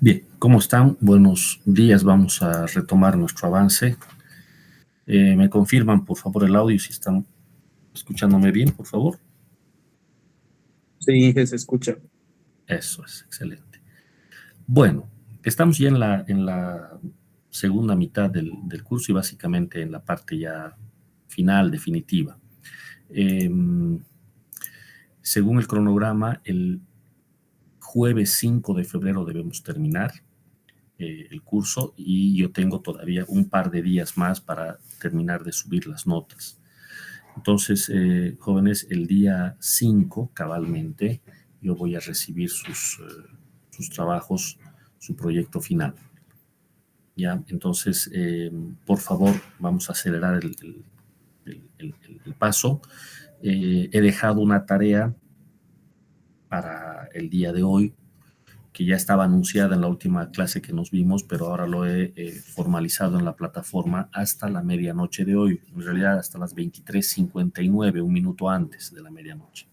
Bien, ¿cómo están? Buenos días, vamos a retomar nuestro avance. ¿Me confirman, por favor, el audio si están escuchándome bien, por favor? Sí, se escucha. Eso es, excelente. Bueno, estamos ya en la segunda mitad del curso y básicamente en la parte ya final, definitiva. Eh, Según el cronograma, el jueves 5 de febrero debemos terminar el curso y yo tengo todavía un par de días más para terminar de subir las notas. Entonces, jóvenes, el día 5 cabalmente, yo voy a recibir sus trabajos, su proyecto final. ¿Ya? Entonces, por favor, vamos a acelerar el paso. He dejado una tarea para el día de hoy que ya estaba anunciada en la última clase que nos vimos, pero ahora lo he formalizado en la plataforma hasta la medianoche de hoy, en realidad hasta las 23:59, un minuto antes de la medianoche.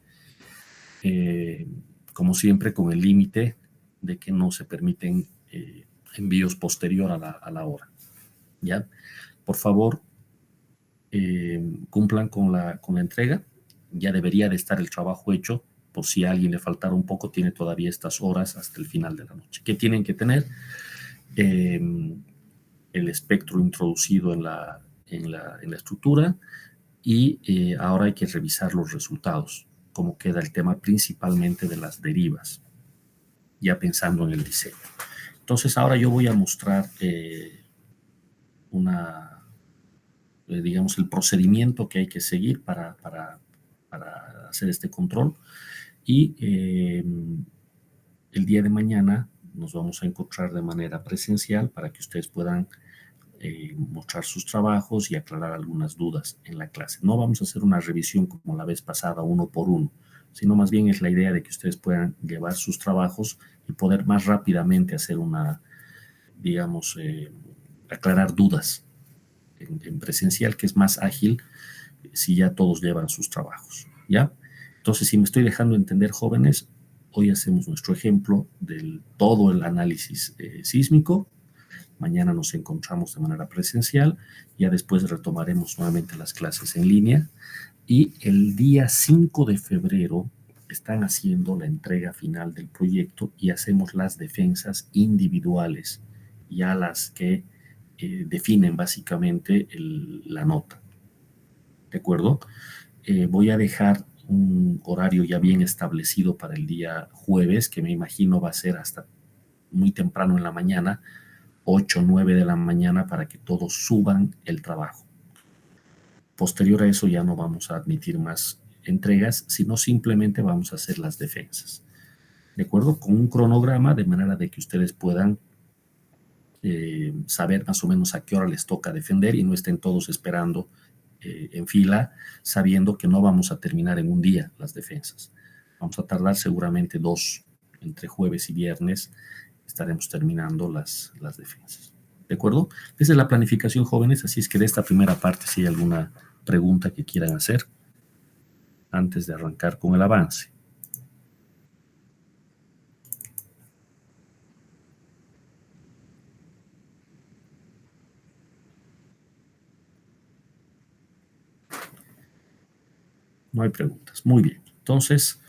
Como siempre, con el límite de que no se permiten envíos posterior a la hora. ¿Ya? Por favor, cumplan con la entrega. Ya debería de estar el trabajo hecho. Por si a alguien le faltara un poco, tiene todavía estas horas hasta el final de la noche. ¿Qué tienen que tener? El espectro introducido en la estructura y ahora hay que revisar los resultados, cómo queda el tema principalmente de las derivas, ya pensando en el diseño. Entonces ahora yo voy a mostrar una, digamos, el procedimiento que hay que seguir para hacer este control y el día de mañana nos vamos a encontrar de manera presencial para que ustedes puedan mostrar sus trabajos y aclarar algunas dudas en la clase. No vamos a hacer una revisión como la vez pasada, uno por uno, sino más bien es la idea de que ustedes puedan llevar sus trabajos y poder más rápidamente hacer una, digamos, aclarar dudas en presencial, que es más ágil si ya todos llevan sus trabajos, ¿ya? Entonces, si me estoy dejando entender, jóvenes, hoy hacemos nuestro ejemplo del todo el análisis sísmico. Mañana nos encontramos de manera presencial, ya después retomaremos nuevamente las clases en línea y el día 5 de febrero están haciendo la entrega final del proyecto y hacemos las defensas individuales, ya las que definen básicamente la nota. ¿De acuerdo? Voy a dejar un horario ya bien establecido para el día jueves, que me imagino va a ser hasta muy temprano en la mañana, 8 o 9 de la mañana, para que todos suban el trabajo. Posterior a eso ya no vamos a admitir más entregas, sino simplemente vamos a hacer las defensas. ¿De acuerdo? Con un cronograma de manera de que ustedes puedan saber más o menos a qué hora les toca defender y no estén todos esperando en fila, sabiendo que no vamos a terminar en un día las defensas. Vamos a tardar seguramente 2, entre jueves y viernes estaremos terminando las defensas. ¿De acuerdo? Esa es la planificación, jóvenes, así es que de esta primera parte, si hay alguna pregunta que quieran hacer antes de arrancar con el avance. No hay preguntas. Muy bien. Entonces,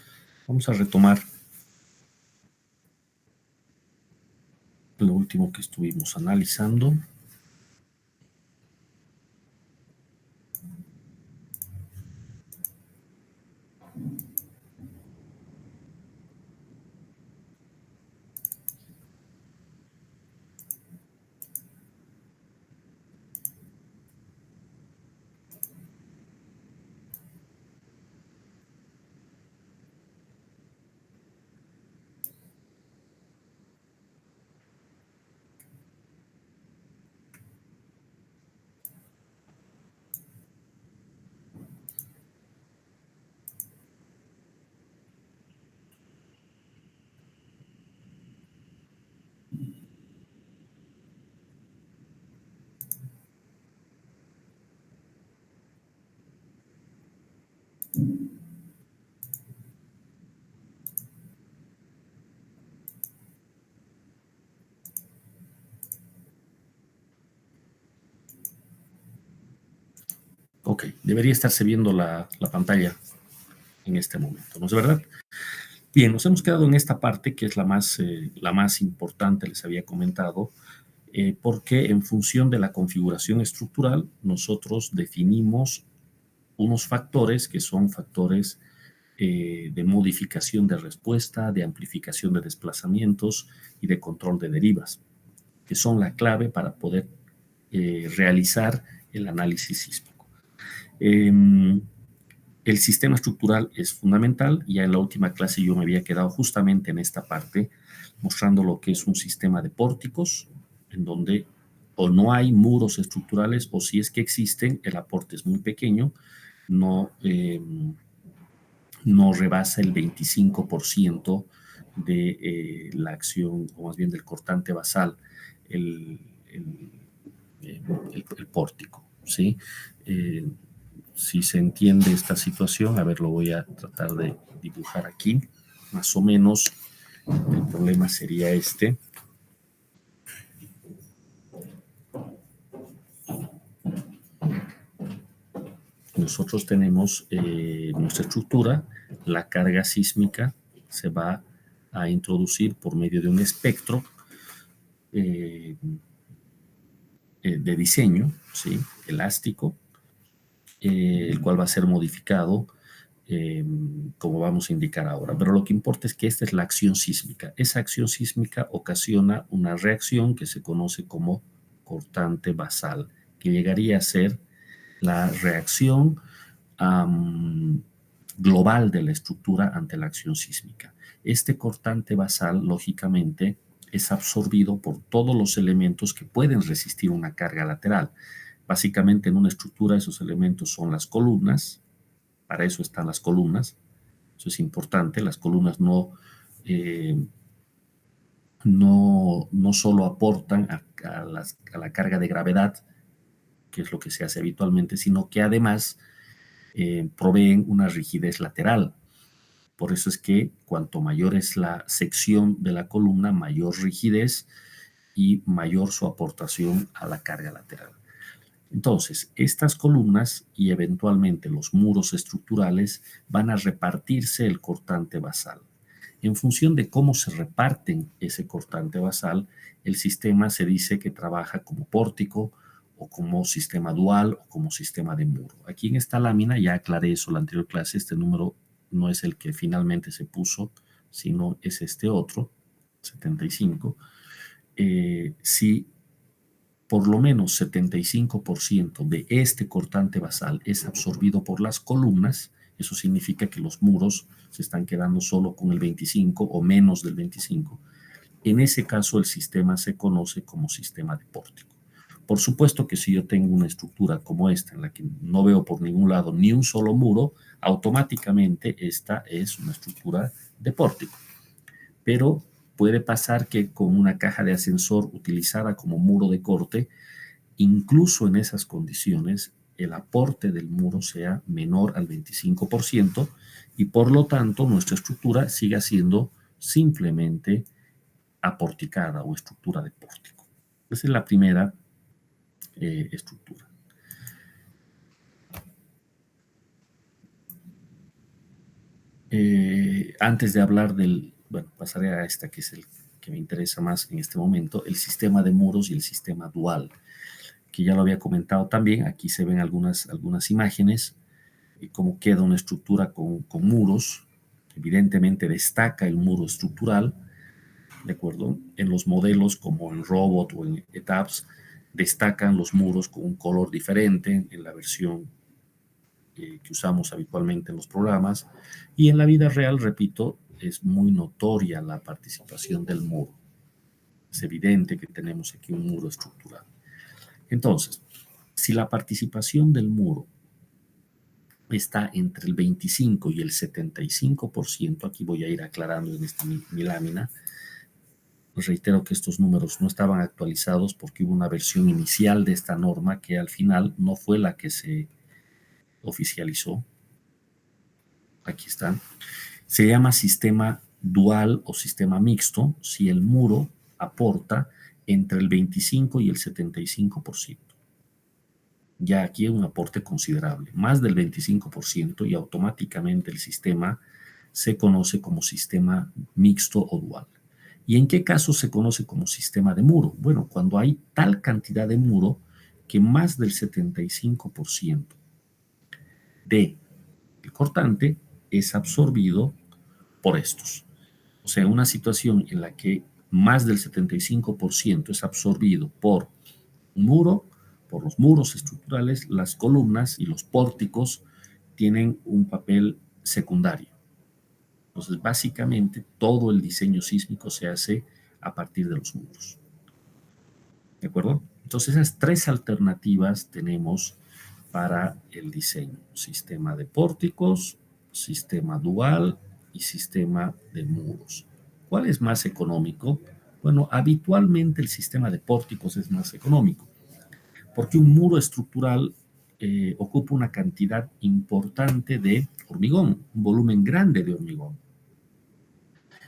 vamos a retomar lo último que estuvimos analizando. Ok, debería estarse viendo la pantalla en este momento, ¿no es verdad? Bien, nos hemos quedado en esta parte que es la más importante, les había comentado, porque en función de la configuración estructural nosotros definimos unos factores que son factores de modificación de respuesta, de amplificación de desplazamientos y de control de derivas, que son la clave para poder realizar el análisis sísmico. El sistema estructural es fundamental. Ya en la última clase yo me había quedado justamente en esta parte, mostrando lo que es un sistema de pórticos, en donde o no hay muros estructurales, o si es que existen, el aporte es muy pequeño, no, no rebasa el 25% de la acción, o más bien del cortante basal, el, el, el pórtico, ¿sí? Si se entiende esta situación, a ver, lo voy a tratar de dibujar aquí, más o menos el problema sería este. Nosotros tenemos nuestra estructura, la carga sísmica se va a introducir por medio de un espectro de diseño, ¿sí? Elástico, el cual va a ser modificado como vamos a indicar ahora. Pero lo que importa es que esta es la acción sísmica. Esa acción sísmica ocasiona una reacción que se conoce como cortante basal, que llegaría a ser la reacción global de la estructura ante la acción sísmica. Este cortante basal, lógicamente, es absorbido por todos los elementos que pueden resistir una carga lateral. Básicamente, en una estructura esos elementos son las columnas. Para eso están las columnas. Eso es importante. Las columnas no solo aportan a la carga de gravedad, que es lo que se hace habitualmente, sino que además proveen una rigidez lateral. Por eso es que cuanto mayor es la sección de la columna, mayor rigidez y mayor su aportación a la carga lateral. Entonces, estas columnas y eventualmente los muros estructurales van a repartirse el cortante basal. En función de cómo se reparten ese cortante basal, el sistema se dice que trabaja como pórtico o como sistema dual o como sistema de muro. Aquí en esta lámina, ya aclaré eso en la anterior clase, este número no es el que finalmente se puso, sino es este otro, 75. Si por lo menos 75% de este cortante basal es absorbido por las columnas, eso significa que los muros se están quedando solo con el 25 o menos del 25. En ese caso, el sistema se conoce como sistema de pórtico. Por supuesto que si yo tengo una estructura como esta, en la que no veo por ningún lado ni un solo muro, automáticamente esta es una estructura de pórtico. Pero puede pasar que con una caja de ascensor utilizada como muro de corte, incluso en esas condiciones, el aporte del muro sea menor al 25% y por lo tanto nuestra estructura siga siendo simplemente aporticada o estructura de pórtico. Esa es la primera estructura. Antes de hablar bueno, pasaré a esta que es el que me interesa más en este momento, el sistema de muros y el sistema dual, que ya lo había comentado también. Aquí se ven algunas imágenes, cómo queda una estructura con muros. Evidentemente destaca el muro estructural, ¿de acuerdo? En los modelos como en Robot o en ETABS destacan los muros con un color diferente en la versión que usamos habitualmente en los programas, y en la vida real, repito, es muy notoria la participación del muro. Es evidente que tenemos aquí un muro estructural. Entonces, si la participación del muro está entre el 25 y el 75%, aquí voy a ir aclarando en esta mi lámina. Pues reitero que estos números no estaban actualizados porque hubo una versión inicial de esta norma que al final no fue la que se oficializó. Aquí están. Se llama sistema dual o sistema mixto si el muro aporta entre el 25 y el 75%. Ya aquí hay un aporte considerable, más del 25%, y automáticamente el sistema se conoce como sistema mixto o dual. ¿Y en qué caso se conoce como sistema de muro? Bueno, cuando hay tal cantidad de muro que más del 75% del cortante es absorbido por estos. O sea, una situación en la que más del 75% es absorbido por un muro, por los muros estructurales, las columnas y los pórticos tienen un papel secundario. Entonces, básicamente, todo el diseño sísmico se hace a partir de los muros. ¿De acuerdo? Entonces, esas tres alternativas tenemos para el diseño: sistema de pórticos, sistema dual y sistema de muros. ¿Cuál es más económico? Bueno, habitualmente el sistema de pórticos es más económico, porque un muro estructural ocupa una cantidad importante de hormigón, un volumen grande de hormigón.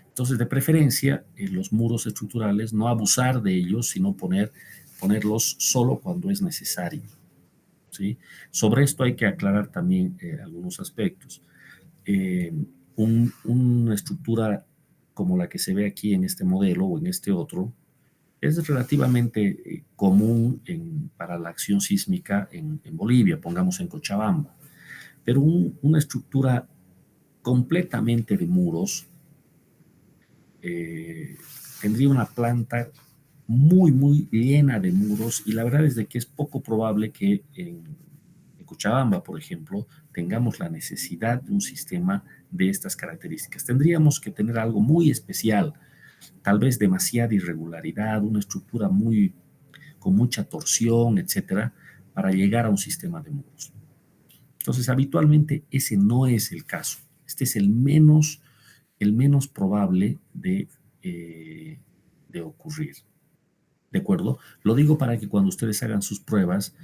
Entonces, de preferencia, los muros estructurales, no abusar de ellos, sino ponerlos solo cuando es necesario, ¿sí? Sobre esto hay que aclarar también algunos aspectos. Una estructura como la que se ve aquí en este modelo o en este otro es relativamente común para la acción sísmica en Bolivia, pongamos en Cochabamba, pero una estructura completamente de muros tendría una planta muy llena de muros, y la verdad es de que es poco probable que en Cochabamba, por ejemplo, tengamos la necesidad de un sistema de estas características. Tendríamos que tener algo muy especial, tal vez demasiada irregularidad, una estructura con mucha torsión, etcétera, para llegar a un sistema de muros. Entonces, habitualmente ese no es el caso. Este es el menos probable de ocurrir. ¿De acuerdo? Lo digo para que cuando ustedes hagan sus pruebas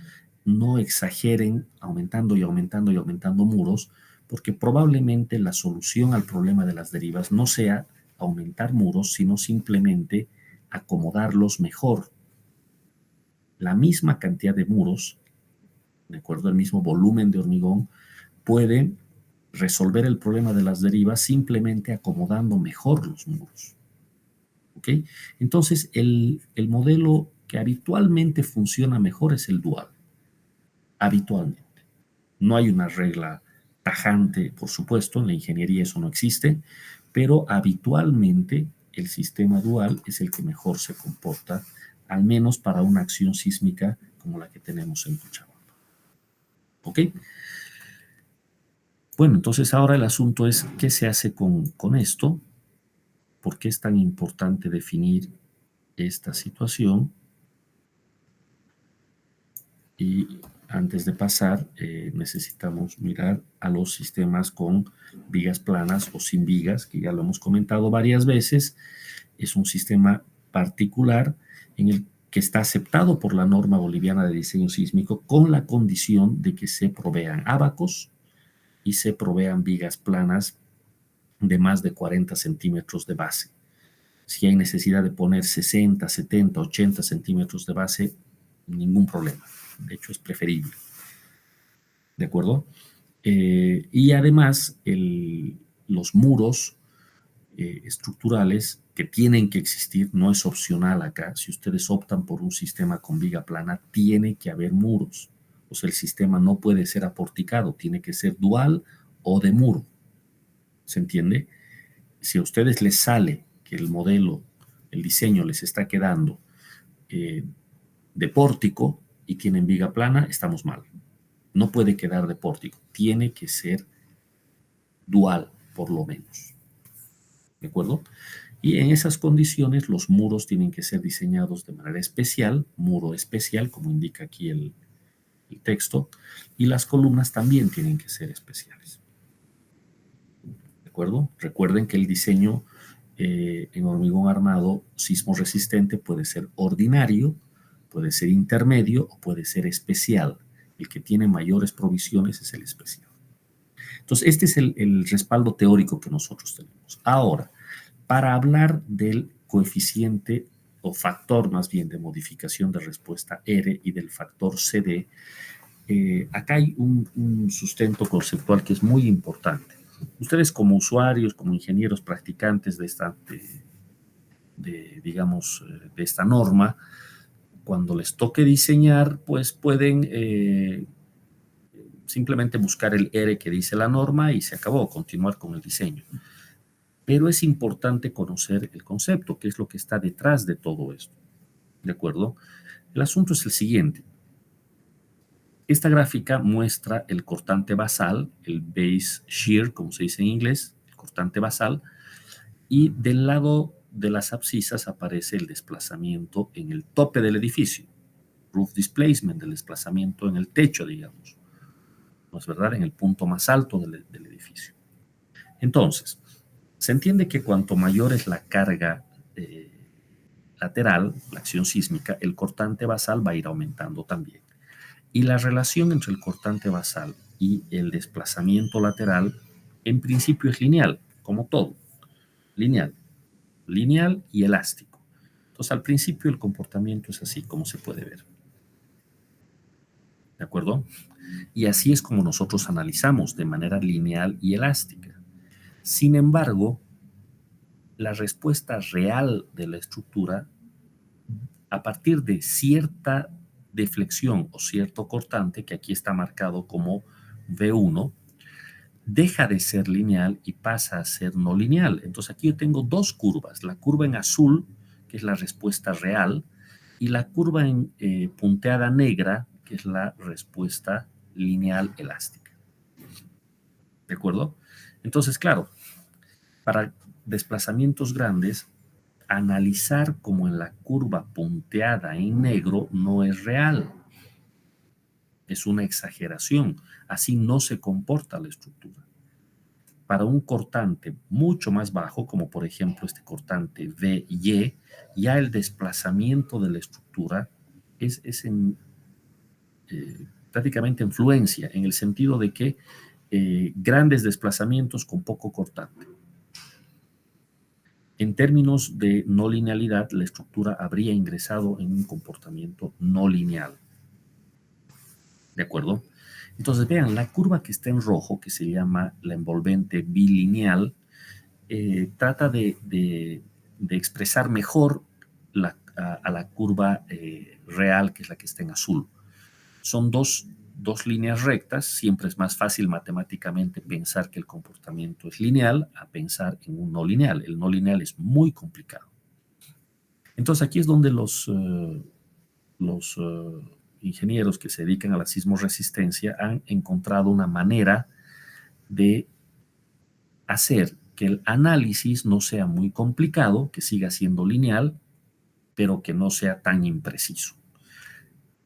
no exageren aumentando y aumentando y aumentando muros, porque probablemente la solución al problema de las derivas no sea aumentar muros, sino simplemente acomodarlos mejor. La misma cantidad de muros, de acuerdo al mismo volumen de hormigón, puede resolver el problema de las derivas simplemente acomodando mejor los muros. ¿Ok? Entonces, el modelo que habitualmente funciona mejor es el dual. Habitualmente. No hay una regla tajante, por supuesto, en la ingeniería eso no existe, pero habitualmente el sistema dual es el que mejor se comporta, al menos para una acción sísmica como la que tenemos en Cochabamba. ¿Ok? Bueno, entonces ahora el asunto es, ¿qué se hace con esto? ¿Por qué es tan importante definir esta situación? Y antes de pasar, necesitamos mirar a los sistemas con vigas planas o sin vigas, que ya lo hemos comentado varias veces. Es un sistema particular en el que está aceptado por la norma boliviana de diseño sísmico, con la condición de que se provean ábacos y se provean vigas planas de más de 40 centímetros de base. Si hay necesidad de poner 60, 70, 80 centímetros de base, ningún problema. De hecho, es preferible. ¿De acuerdo? Y además, los muros estructurales que tienen que existir, no es opcional acá. Si ustedes optan por un sistema con viga plana, tiene que haber muros. O sea, el sistema no puede ser aporticado, tiene que ser dual o de muro. ¿Se entiende? Si a ustedes les sale que el modelo, el diseño les está quedando de pórtico y tienen viga plana, estamos mal. No puede quedar de pórtico, tiene que ser dual, por lo menos. ¿De acuerdo? Y en esas condiciones los muros tienen que ser diseñados de manera especial, muro especial, como indica aquí el texto, y las columnas también tienen que ser especiales. ¿De acuerdo? Recuerden que el diseño en hormigón armado sismo resistente puede ser ordinario, puede ser intermedio o puede ser especial. El que tiene mayores provisiones es el especial. Entonces, este es el respaldo teórico que nosotros tenemos. Ahora, para hablar del coeficiente o factor más bien de modificación de respuesta R y del factor CD, acá hay un sustento conceptual que es muy importante. Ustedes como usuarios, como ingenieros practicantes de esta, digamos, de esta norma, cuando les toque diseñar, pues pueden simplemente buscar el ERE que dice la norma y se acabó, continuar con el diseño. Pero es importante conocer el concepto, qué es lo que está detrás de todo esto. ¿De acuerdo? El asunto es el siguiente. Esta gráfica muestra el cortante basal, el base shear, como se dice en inglés, el cortante basal, y del lado de las abscisas aparece el desplazamiento en el tope del edificio, roof displacement, el desplazamiento en el techo, digamos, ¿no es verdad? En el punto más alto del edificio. Entonces, se entiende que cuanto mayor es la carga lateral, la acción sísmica, el cortante basal va a ir aumentando también. Y la relación entre el cortante basal y el desplazamiento lateral, en principio es lineal, como todo. Lineal. Lineal y elástico. Entonces, al principio el comportamiento es así, como se puede ver. ¿De acuerdo? Y así es como nosotros analizamos de manera lineal y elástica. Sin embargo, la respuesta real de la estructura, a partir de cierta deflexión o cierto cortante, que aquí está marcado como V1, deja de ser lineal y pasa a ser no lineal. Entonces aquí yo tengo dos curvas, la curva en azul, que es la respuesta real, y la curva en punteada negra, que es la respuesta lineal elástica. ¿De acuerdo? Entonces, claro, para desplazamientos grandes, analizar como en la curva punteada en negro no es real. Es una exageración. Así no se comporta la estructura. Para un cortante mucho más bajo, como por ejemplo este cortante VY, ya el desplazamiento de la estructura es prácticamente influencia, en el sentido de que grandes desplazamientos con poco cortante. En términos de no linealidad, la estructura habría ingresado en un comportamiento no lineal. ¿De acuerdo? Entonces, vean, la curva que está en rojo, que se llama la envolvente bilineal, trata de expresar mejor a la curva real, que es la que está en azul. Son dos líneas rectas. Siempre es más fácil matemáticamente pensar que el comportamiento es lineal a pensar en un no lineal. El no lineal es muy complicado. Entonces aquí es donde los ingenieros que se dedican a la sismoresistencia han encontrado una manera de hacer que el análisis no sea muy complicado, que siga siendo lineal, pero que no sea tan impreciso.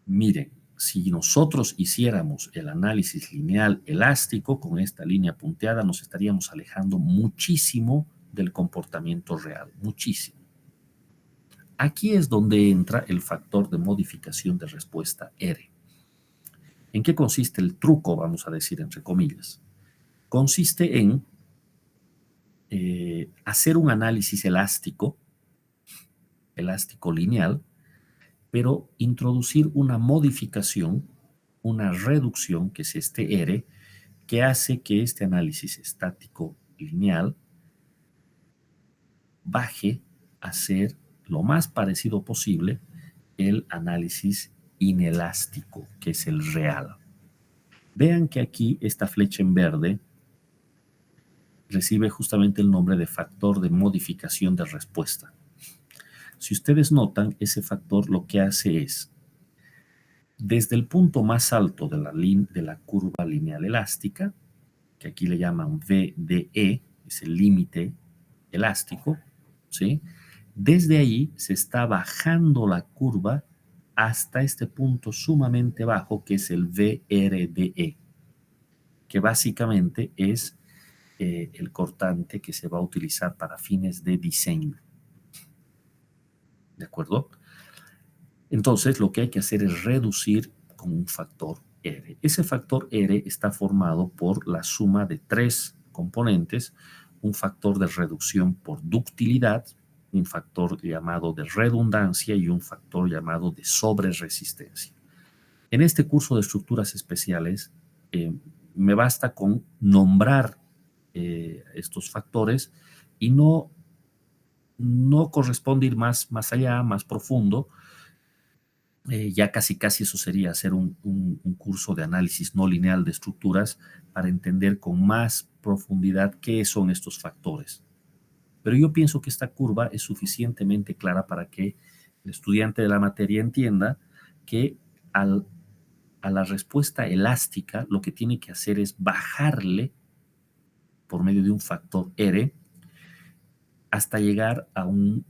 Miren, si nosotros hiciéramos el análisis lineal elástico con esta línea punteada, nos estaríamos alejando muchísimo del comportamiento real, muchísimo. Aquí es donde entra el factor de modificación de respuesta R. ¿En qué consiste el truco, vamos a decir entre comillas? Consiste en hacer un análisis elástico lineal, pero introducir una modificación, una reducción, que es este R, que hace que este análisis estático lineal baje a ser lo más parecido posible el análisis inelástico, que es el real. Vean que aquí esta flecha en verde recibe justamente el nombre de factor de modificación de respuesta. Si ustedes notan, ese factor lo que hace es, desde el punto más alto de la curva lineal elástica, que aquí le llaman VDE, es el límite elástico, ¿sí? Desde ahí se está bajando la curva hasta este punto sumamente bajo, que es el VRDE, que básicamente es el cortante que se va a utilizar para fines de diseño. ¿De acuerdo? Entonces, lo que hay que hacer es reducir con un factor R. Ese factor R está formado por la suma de tres componentes: un factor de reducción por ductilidad, un factor llamado de redundancia y un factor llamado de sobreresistencia. En este curso de estructuras especiales, me basta con nombrar estos factores y no corresponde ir más allá, más profundo. Ya casi eso sería hacer un curso de análisis no lineal de estructuras para entender con más profundidad qué son estos factores. Pero yo pienso que esta curva es suficientemente clara para que el estudiante de la materia entienda que a la respuesta elástica lo que tiene que hacer es bajarle por medio de un factor R hasta llegar a un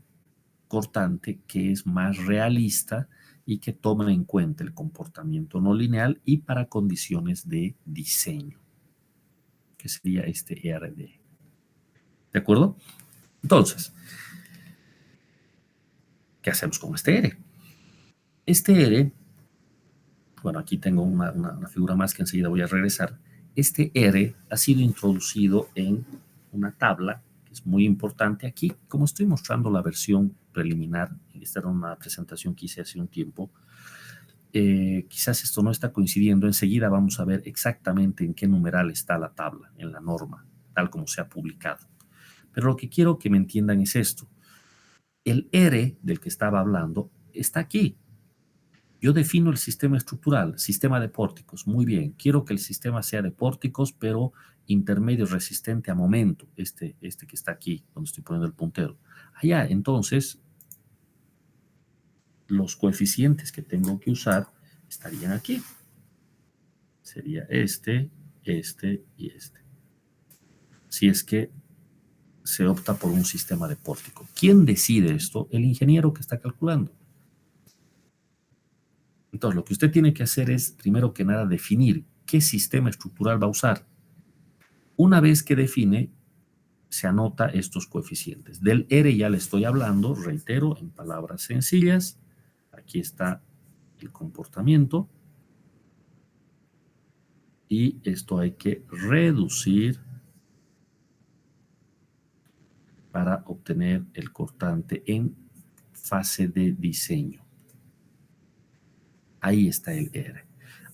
cortante que es más realista y que toma en cuenta el comportamiento no lineal y para condiciones de diseño, que sería este ERD. ¿De acuerdo? Entonces, ¿qué hacemos con este R? Este R, bueno, aquí tengo una figura más que enseguida voy a regresar. Este R ha sido introducido en una tabla que es muy importante aquí. Como estoy mostrando la versión preliminar, esta era una presentación que hice hace un tiempo, quizás esto no está coincidiendo. Enseguida vamos a ver exactamente en qué numeral está la tabla, en la norma, tal como se ha publicado. Pero lo que quiero que me entiendan es esto. El R del que estaba hablando está aquí. Yo defino el sistema estructural, sistema de pórticos. Muy bien, quiero que el sistema sea de pórticos, pero intermedio resistente a momento, este que está aquí, donde estoy poniendo el puntero. Allá, entonces, los coeficientes que tengo que usar estarían aquí. Sería este y este. Si es que se opta por un sistema de pórtico. ¿Quién decide esto? El ingeniero que está calculando. Entonces, lo que usted tiene que hacer es, primero que nada, definir qué sistema estructural va a usar. Una vez que define, se anota estos coeficientes. Del R ya le estoy hablando, reitero, en palabras sencillas. Aquí está el comportamiento. Y esto hay que reducir para obtener el cortante en fase de diseño. Ahí está el R.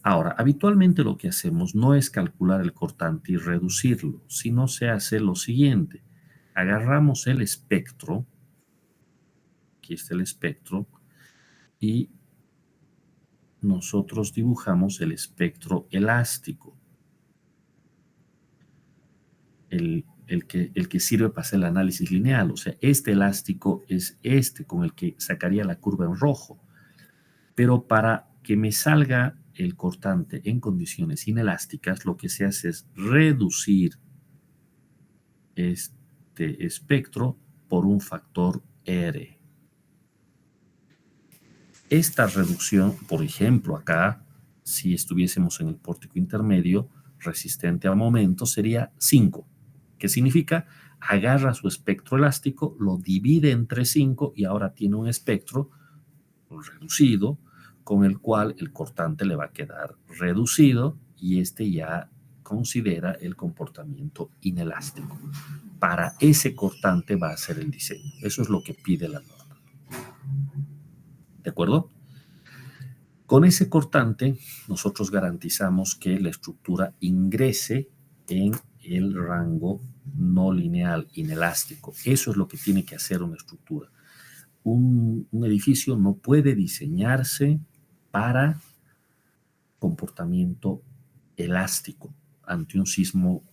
Ahora, habitualmente lo que hacemos no es calcular el cortante y reducirlo, sino se hace lo siguiente. Agarramos el espectro, aquí está el espectro, y nosotros dibujamos el espectro elástico, el que sirve para hacer el análisis lineal. O sea, este elástico es este con el que sacaría la curva en rojo. Pero para que me salga el cortante en condiciones inelásticas, lo que se hace es reducir este espectro por un factor R. Esta reducción, por ejemplo, acá, si estuviésemos en el pórtico intermedio resistente al momento, sería 5. ¿Qué significa? Agarra su espectro elástico, lo divide entre 5 y ahora tiene un espectro reducido con el cual el cortante le va a quedar reducido y este ya considera el comportamiento inelástico. Para ese cortante va a ser el diseño. Eso es lo que pide la norma. ¿De acuerdo? Con ese cortante, nosotros garantizamos que la estructura ingrese en el rango no lineal inelástico. Eso es lo que tiene que hacer una estructura. Un edificio no puede diseñarse para comportamiento elástico ante un sismo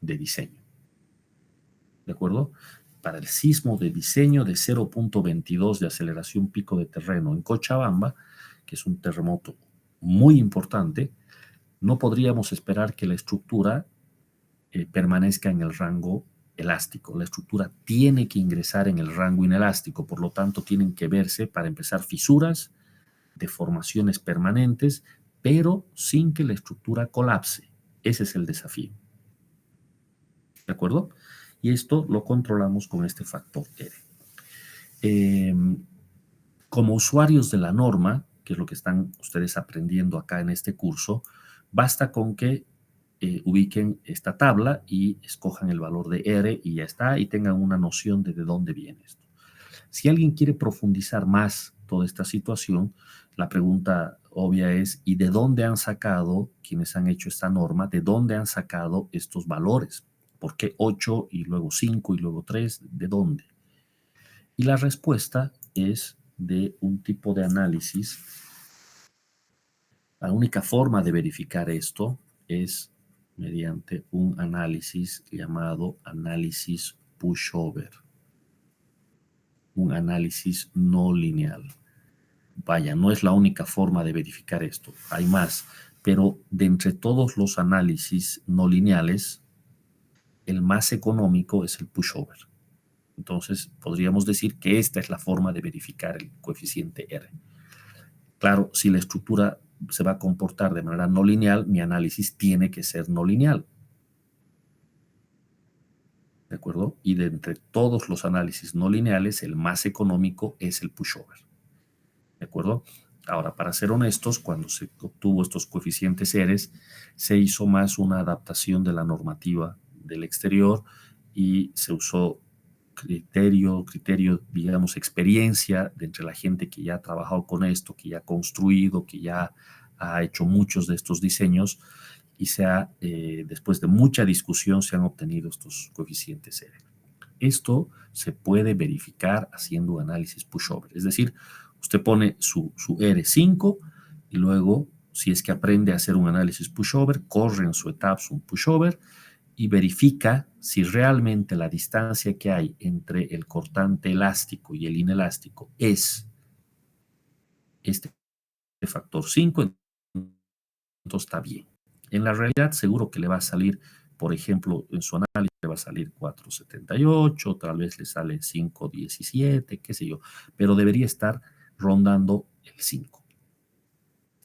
de diseño. ¿De acuerdo? Para el sismo de diseño de 0.22 de aceleración pico de terreno en Cochabamba, que es un terremoto muy importante, no podríamos esperar que la estructura permanezca en el rango elástico. La estructura tiene que ingresar en el rango inelástico, por lo tanto tienen que verse, para empezar, fisuras, deformaciones permanentes, pero sin que la estructura colapse. Ese es el desafío. ¿De acuerdo? Y esto lo controlamos con este factor R. Como usuarios de la norma, que es lo que están ustedes aprendiendo acá en este curso, basta con que ubiquen esta tabla y escojan el valor de R y ya está, y tengan una noción de dónde viene esto. Si alguien quiere profundizar más toda esta situación, la pregunta obvia es, ¿y de dónde han sacado, quienes han hecho esta norma, de dónde han sacado estos valores? ¿Por qué 8 y luego 5 y luego 3? ¿De dónde? Y la respuesta es de un tipo de análisis. La única forma de verificar esto es mediante un análisis llamado análisis pushover, un análisis no lineal. Vaya, no es la única forma de verificar esto, hay más, pero de entre todos los análisis no lineales, el más económico es el pushover. Entonces, podríamos decir que esta es la forma de verificar el coeficiente R. Claro, si la estructura se va a comportar de manera no lineal, mi análisis tiene que ser no lineal. ¿De acuerdo? Y de entre todos los análisis no lineales, el más económico es el pushover. ¿De acuerdo? Ahora, para ser honestos, cuando se obtuvo estos coeficientes R, se hizo más una adaptación de la normativa del exterior y se usó criterio, digamos, experiencia de entre la gente que ya ha trabajado con esto, que ya ha construido, que ya ha hecho muchos de estos diseños y después de mucha discusión se han obtenido estos coeficientes R. Esto se puede verificar haciendo un análisis pushover, es decir, usted pone su R5 y luego, si es que aprende a hacer un análisis pushover, corre en su etapa un pushover y verifica si realmente la distancia que hay entre el cortante elástico y el inelástico es este factor 5, entonces está bien. En la realidad, seguro que le va a salir, por ejemplo, en su análisis le va a salir 4,78, tal vez le sale 5,17, qué sé yo, pero debería estar rondando el 5.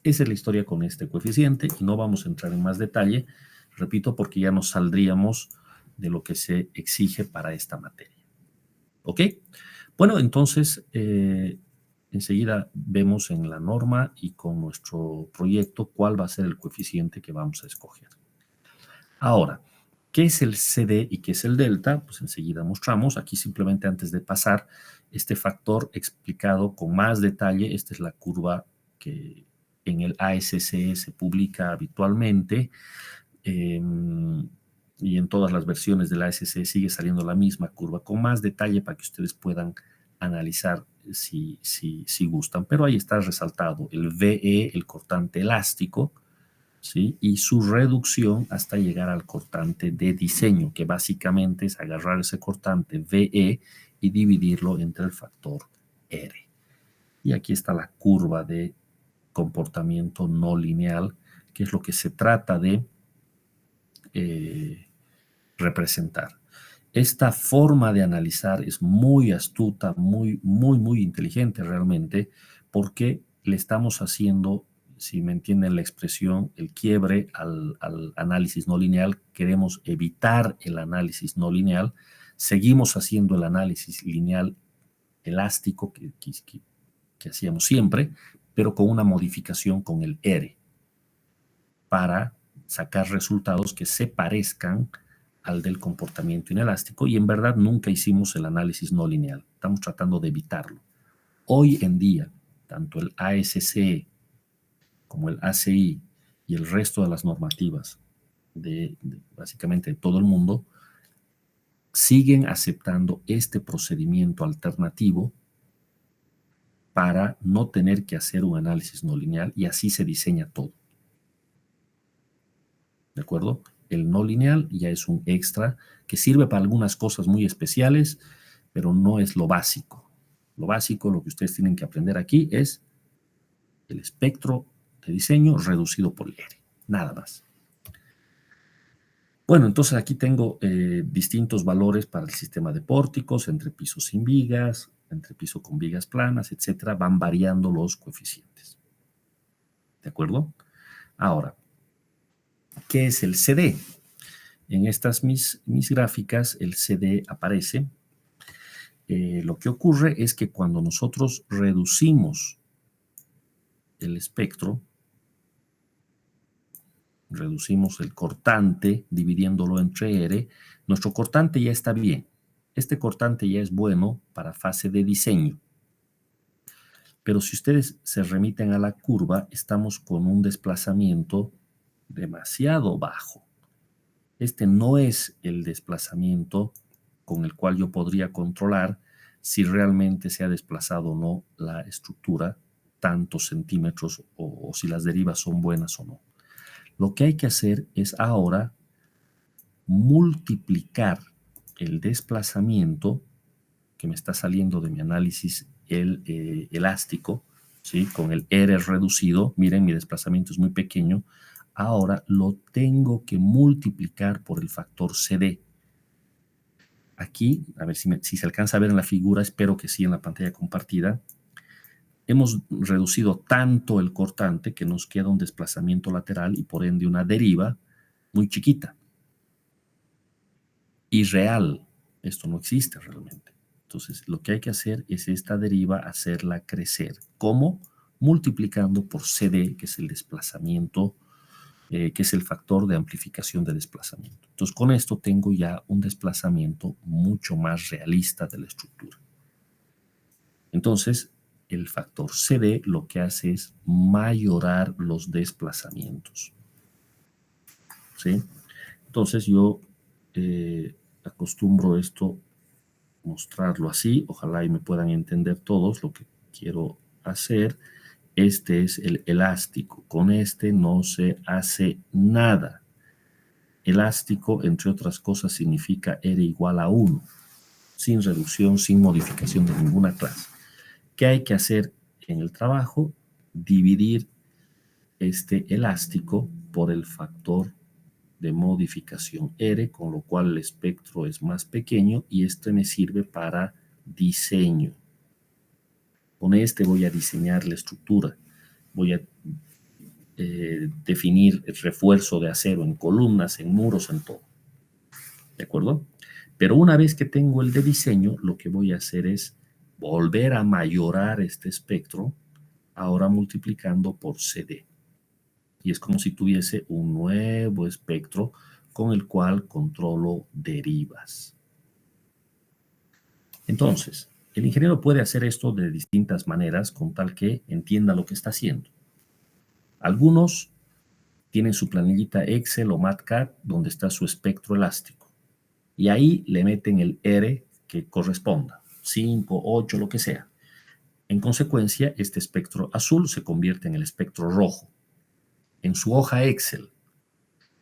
Esa es la historia con este coeficiente y no vamos a entrar en más detalle, repito, porque ya nos saldríamos de lo que se exige para esta materia. ¿Ok? Bueno, entonces, enseguida vemos en la norma y con nuestro proyecto cuál va a ser el coeficiente que vamos a escoger. Ahora, ¿qué es el CD y qué es el delta? Pues enseguida mostramos. Aquí simplemente antes de pasar este factor explicado con más detalle, esta es la curva que en el ASCE se publica habitualmente y en todas las versiones del ASCE sigue saliendo la misma curva con más detalle para que ustedes puedan analizar si gustan. Pero ahí está resaltado el VE, el cortante elástico, ¿sí? Y su reducción hasta llegar al cortante de diseño, que básicamente es agarrar ese cortante VE y dividirlo entre el factor R. Y aquí está la curva de comportamiento no lineal, que es lo que se trata de representar. Esta forma de analizar es muy astuta, muy inteligente realmente, porque le estamos haciendo, si me entienden la expresión, el quiebre al análisis no lineal. Queremos evitar el análisis no lineal. Seguimos haciendo el análisis lineal elástico que hacíamos siempre, pero con una modificación con el R para sacar resultados que se parezcan al del comportamiento inelástico y en verdad nunca hicimos el análisis no lineal. Estamos tratando de evitarlo. Hoy en día, tanto el ASCE como el ACI y el resto de las normativas básicamente de todo el mundo siguen aceptando este procedimiento alternativo para no tener que hacer un análisis no lineal y así se diseña todo. ¿De acuerdo? El no lineal ya es un extra que sirve para algunas cosas muy especiales, pero no es lo básico. Lo básico, lo que ustedes tienen que aprender aquí es el espectro de diseño reducido por R. Nada más. Bueno, entonces aquí tengo distintos valores para el sistema de pórticos, entre pisos sin vigas, entre piso con vigas planas, etcétera. Van variando los coeficientes. ¿De acuerdo? Ahora, ¿qué es el CD? En estas mis gráficas, el CD aparece. Lo que ocurre es que cuando nosotros reducimos el espectro, reducimos el cortante dividiéndolo entre R, nuestro cortante ya está bien. Este cortante ya es bueno para fase de diseño. Pero si ustedes se remiten a la curva, estamos con un desplazamiento demasiado bajo. Este no es el desplazamiento con el cual yo podría controlar si realmente se ha desplazado o no la estructura tantos centímetros o si las derivas son buenas o no. Lo que hay que hacer es ahora multiplicar el desplazamiento que me está saliendo de mi análisis elástico, ¿sí? Con el R reducido. Miren, mi desplazamiento es muy pequeño. Ahora lo tengo que multiplicar por el factor CD. Aquí, a ver si se alcanza a ver en la figura, espero que sí en la pantalla compartida. Hemos reducido tanto el cortante que nos queda un desplazamiento lateral y por ende una deriva muy chiquita. Irreal. Esto no existe realmente. Entonces, lo que hay que hacer es esta deriva hacerla crecer. ¿Cómo? Multiplicando por CD, que es el desplazamiento, que es el factor de amplificación de desplazamiento. Entonces, con esto tengo ya un desplazamiento mucho más realista de la estructura. Entonces, el factor CD lo que hace es mayorar los desplazamientos. ¿Sí? Entonces, yo acostumbro esto mostrarlo así, ojalá y me puedan entender todos lo que quiero hacer. Este es el elástico, con este no se hace nada. Elástico, entre otras cosas, significa R igual a 1, sin reducción, sin modificación de ninguna clase. ¿Qué hay que hacer en el trabajo? Dividir este elástico por el factor de modificación R, con lo cual el espectro es más pequeño y este me sirve para diseño. Con este voy a diseñar la estructura, voy a definir el refuerzo de acero en columnas, en muros, en todo. ¿De acuerdo? Pero una vez que tengo el de diseño, lo que voy a hacer es volver a mayorar este espectro, ahora multiplicando por CD. Y es como si tuviese un nuevo espectro con el cual controlo derivas. Entonces, el ingeniero puede hacer esto de distintas maneras con tal que entienda lo que está haciendo. Algunos tienen su planillita Excel o MATLAB donde está su espectro elástico. Y ahí le meten el R que corresponda, 5, 8, lo que sea. En consecuencia, este espectro azul se convierte en el espectro rojo, en su hoja Excel.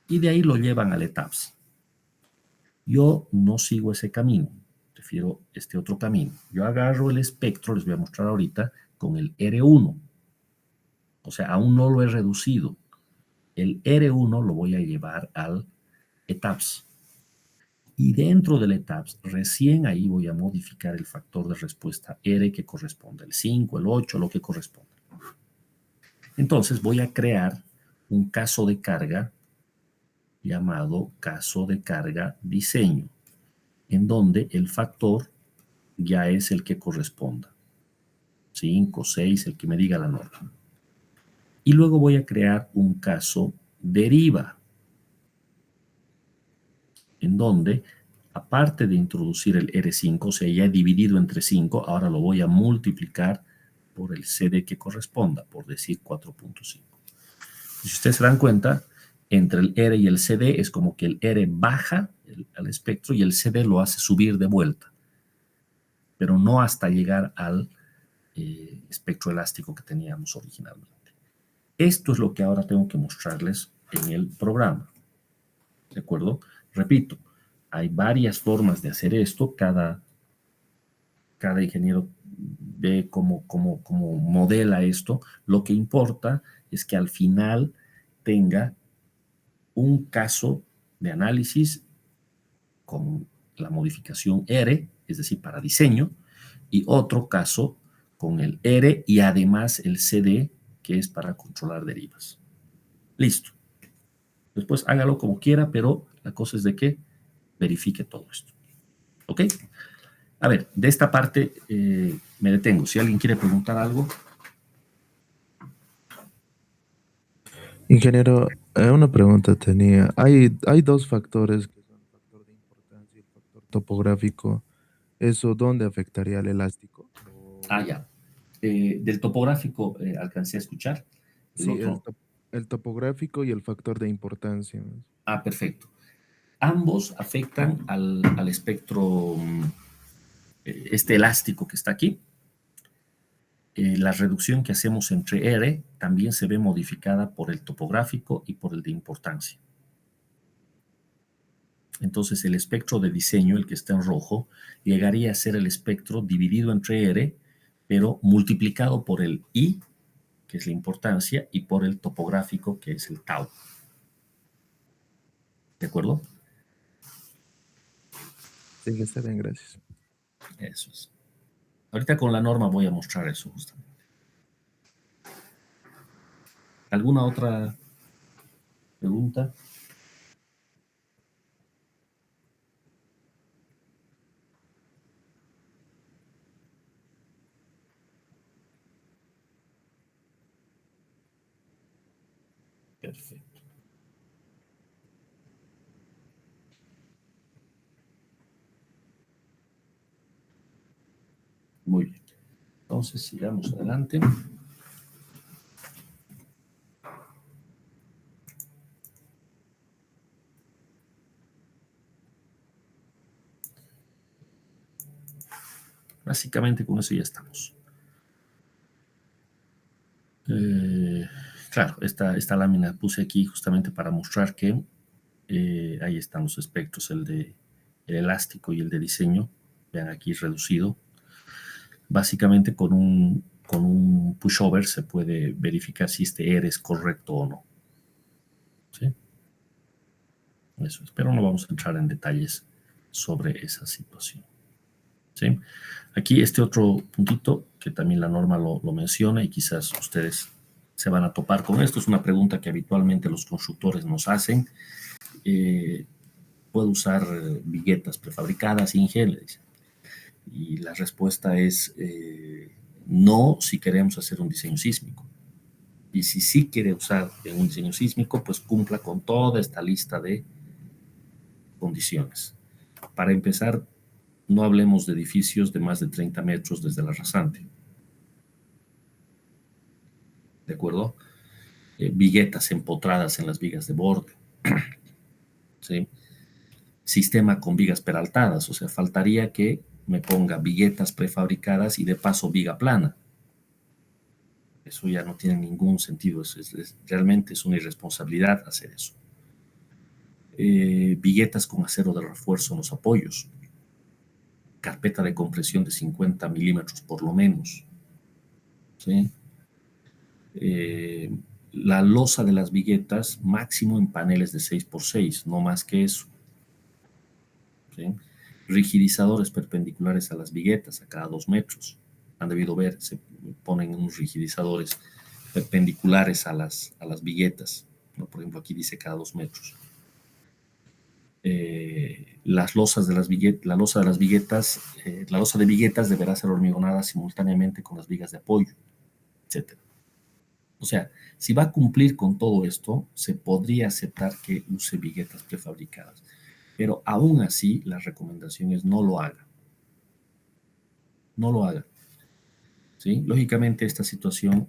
Y de ahí lo llevan al ETABS. Yo no sigo ese camino, prefiero este otro camino. Yo agarro el espectro, les voy a mostrar ahorita, con el R1. O sea, aún no lo he reducido. El R1 lo voy a llevar al ETABS. Y dentro del ETABS, recién ahí voy a modificar el factor de respuesta R que corresponde, el 5, el 8, lo que corresponde. Entonces voy a crear un caso de carga llamado caso de carga diseño, en donde el factor ya es el que corresponda. 5, 6, el que me diga la norma. Y luego voy a crear un caso deriva, en donde, aparte de introducir el R5, o sea, ya he dividido entre 5, ahora lo voy a multiplicar por el CD que corresponda, por decir 4.5. Si ustedes se dan cuenta, entre el R y el CD es como que el R baja al espectro y el CD lo hace subir de vuelta, pero no hasta llegar al espectro elástico que teníamos originalmente. Esto es lo que ahora tengo que mostrarles en el programa. ¿De acuerdo? Repito, hay varias formas de hacer esto. Cada ingeniero ve cómo modela esto. Lo que importa es que al final tenga un caso de análisis con la modificación R, es decir, para diseño, y otro caso con el R y además el CD, que es para controlar derivas. Listo. Después hágalo como quiera, pero la cosa es de que verifique todo esto. ¿Ok? A ver, de esta parte me detengo. Si alguien quiere preguntar algo. Ingeniero, una pregunta tenía. Hay dos factores, que son el factor de importancia y el factor topográfico. ¿Eso dónde afectaría al elástico? Ah, ya. Del topográfico alcancé a escuchar. El Sí, otro. el topográfico y el factor de importancia. Ah, perfecto. Ambos afectan al espectro este elástico que está aquí. La reducción que hacemos entre R también se ve modificada por el topográfico y por el de importancia. Entonces el espectro de diseño, el que está en rojo, llegaría a ser el espectro dividido entre R, pero multiplicado por el I, que es la importancia, y por el topográfico, que es el tau. ¿De acuerdo? Sí, está bien, gracias. Eso es. Ahorita con la norma voy a mostrar eso justamente. ¿Alguna otra pregunta? Perfecto. Muy bien. Entonces, sigamos adelante. Básicamente con eso ya estamos. Claro, esta lámina puse aquí justamente para mostrar que ahí están los espectros, el elástico y el de diseño. Vean aquí reducido. Básicamente con un pushover se puede verificar si este R es correcto o no. ¿Sí? Eso es. Pero no vamos a entrar en detalles sobre esa situación. ¿Sí? Aquí este otro puntito que también la norma lo menciona y quizás ustedes se van a topar con esto. Es una pregunta que habitualmente los constructores nos hacen. ¿Puedo usar viguetas prefabricadas, Inge? Y la respuesta es no, si queremos hacer un diseño sísmico. Y si sí quiere usar un diseño sísmico, pues cumpla con toda esta lista de condiciones. Para empezar, no hablemos de edificios de más de 30 metros desde la rasante. ¿De acuerdo? Viguetas empotradas en las vigas de borde. ¿Sí? Sistema con vigas peraltadas, o sea, faltaría que me ponga viguetas prefabricadas y de paso viga plana. Eso ya no tiene ningún sentido, realmente es una irresponsabilidad hacer eso. Viguetas con acero de refuerzo en los apoyos, carpeta de compresión de 50 milímetros por lo menos. ¿Sí? La losa de las viguetas máximo en paneles de 6x6, no más que eso. ¿Sí? Rigidizadores perpendiculares a las viguetas a cada 2 metros. Han debido ver, se ponen unos rigidizadores perpendiculares a las viguetas. ¿No? Por ejemplo, aquí dice cada 2 metros. Las losas de las viguetas, la losa de las viguetas, la losa de viguetas deberá ser hormigonada simultáneamente con las vigas de apoyo, etc. O sea, si va a cumplir con todo esto, se podría aceptar que use viguetas prefabricadas. Pero aún así, la recomendación es no lo haga. No lo haga. ¿Sí? Lógicamente, esta situación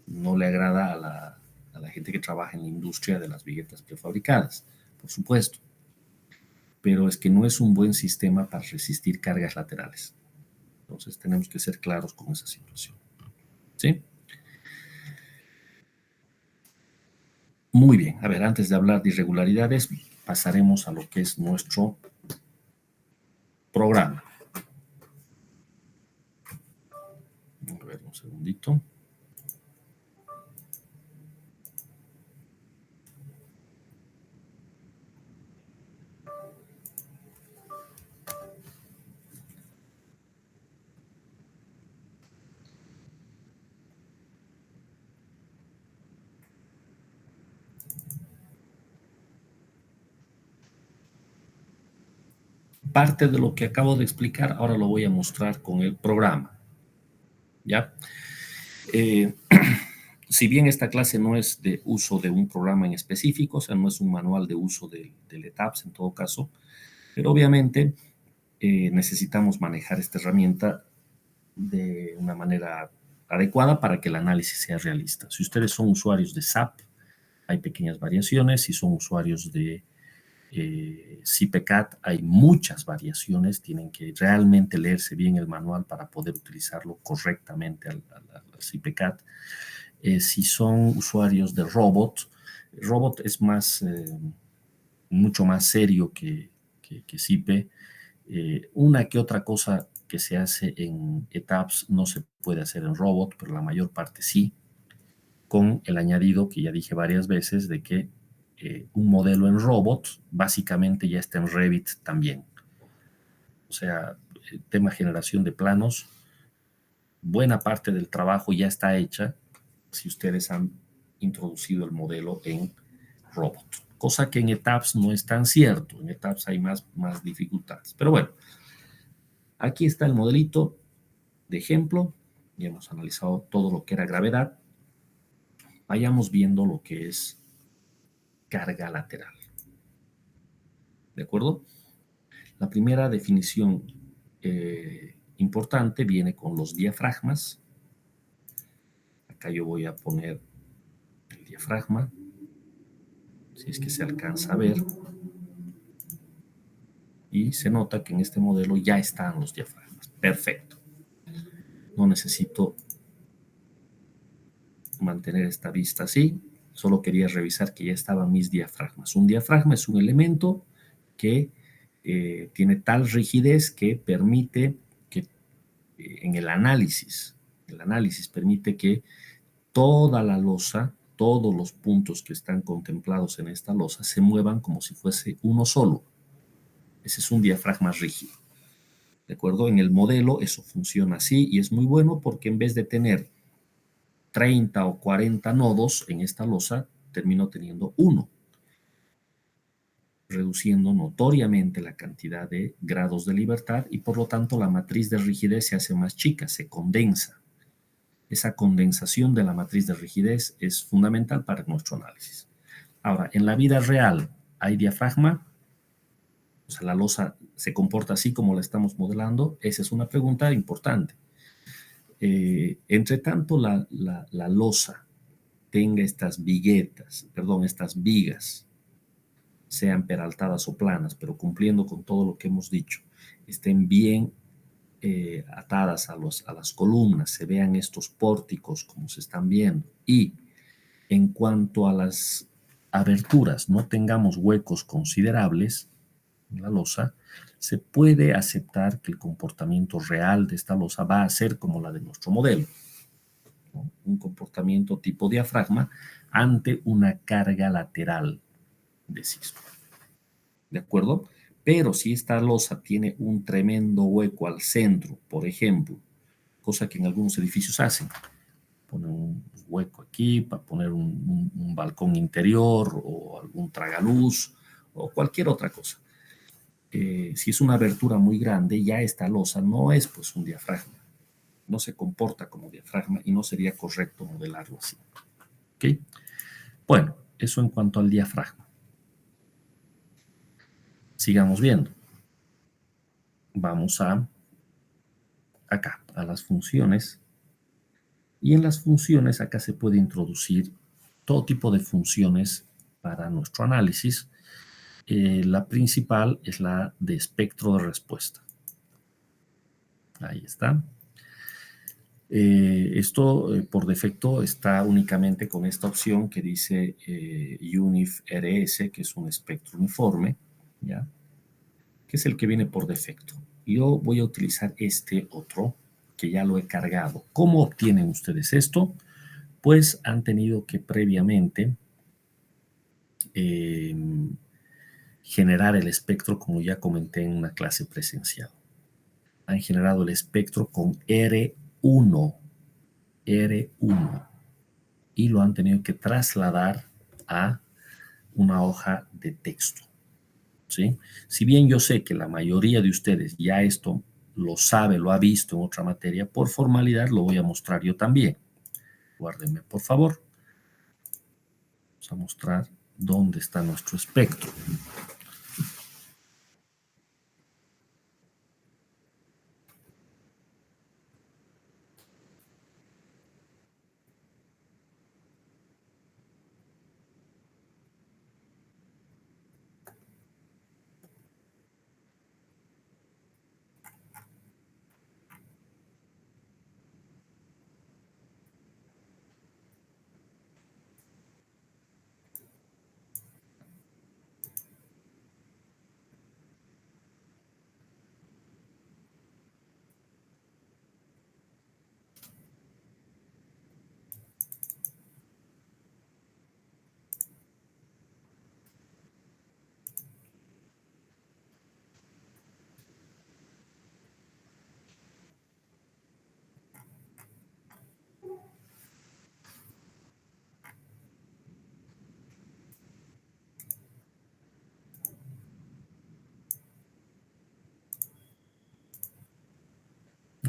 no le agrada a la gente que trabaja en la industria de las viguetas prefabricadas, por supuesto. Pero es que no es un buen sistema para resistir cargas laterales. Entonces, tenemos que ser claros con esa situación. ¿Sí? Muy bien. A ver, antes de hablar de irregularidades, pasaremos a lo que es nuestro programa. A ver, un segundito. Parte de lo que acabo de explicar, ahora lo voy a mostrar con el programa. ¿Ya? Si bien esta clase no es de uso de un programa en específico, o sea, no es un manual de uso del ETAPS en todo caso, pero obviamente necesitamos manejar esta herramienta de una manera adecuada para que el análisis sea realista. Si ustedes son usuarios de SAP, hay pequeñas variaciones. Si son usuarios de CPCAT, hay muchas variaciones. Tienen que realmente leerse bien el manual para poder utilizarlo correctamente al CPCAT. Si son usuarios de Robot, Robot es mucho más serio que CIPE. Una que otra cosa que se hace en ETABS no se puede hacer en Robot, pero la mayor parte sí, con el añadido que ya dije varias veces de que un modelo en Robot básicamente ya está en Revit también. O sea, el tema generación de planos, buena parte del trabajo ya está hecha si ustedes han introducido el modelo en Robot. Cosa que en ETABS no es tan cierto. En ETABS hay más dificultades. Pero bueno, aquí está el modelito de ejemplo. Ya hemos analizado todo lo que era gravedad. Vayamos viendo lo que es carga lateral. ¿De acuerdo? La primera definición importante viene con los diafragmas. Acá yo voy a poner el diafragma, si es que se alcanza a ver. Y se nota que en este modelo ya están los diafragmas. Perfecto. No necesito mantener esta vista así. Solo quería revisar que ya estaban mis diafragmas. Un diafragma es un elemento que tiene tal rigidez que permite que en el análisis permite que toda la losa, todos los puntos que están contemplados en esta losa se muevan como si fuese uno solo. Ese es un diafragma rígido. ¿De acuerdo? En el modelo eso funciona así y es muy bueno porque en vez de tener 30 o 40 nodos en esta losa, termino teniendo uno, reduciendo notoriamente la cantidad de grados de libertad y por lo tanto la matriz de rigidez se hace más chica, se condensa. Esa condensación de la matriz de rigidez es fundamental para nuestro análisis. Ahora, en la vida real, ¿hay diafragma? O sea, ¿la losa se comporta así como la estamos modelando? Esa es una pregunta importante. Entre tanto, la losa tenga estas vigas, sean peraltadas o planas, pero cumpliendo con todo lo que hemos dicho, estén bien atadas a las columnas, se vean estos pórticos como se están viendo, y en cuanto a las aberturas no tengamos huecos considerables en la losa, se puede aceptar que el comportamiento real de esta losa va a ser como la de nuestro modelo, ¿no? Un comportamiento tipo diafragma ante una carga lateral de sismo. ¿De acuerdo? Pero si esta losa tiene un tremendo hueco al centro, por ejemplo, cosa que en algunos edificios hacen, ponen un hueco aquí para poner un balcón interior o algún tragaluz o cualquier otra cosa. Si es una abertura muy grande, ya esta losa no es pues un diafragma, no se comporta como diafragma y no sería correcto modelarlo así. ¿Okay? Bueno, eso en cuanto al diafragma. Sigamos viendo. Vamos acá, a las funciones. Y en las funciones acá se puede introducir todo tipo de funciones para nuestro análisis. La principal es la de espectro de respuesta. Ahí está. Esto por defecto está únicamente con esta opción que dice UNIF RS, que es un espectro uniforme, ¿ya? Que es el que viene por defecto. Yo voy a utilizar este otro que ya lo he cargado. ¿Cómo obtienen ustedes esto? Pues han tenido que previamente generar el espectro, como ya comenté en una clase presencial. Han generado el espectro con R1 y lo han tenido que trasladar a una hoja de texto, ¿sí? Si bien yo sé que la mayoría de ustedes ya esto lo sabe, lo ha visto en otra materia, por formalidad lo voy a mostrar yo también. Guárdenme, por favor. Vamos a mostrar dónde está nuestro espectro.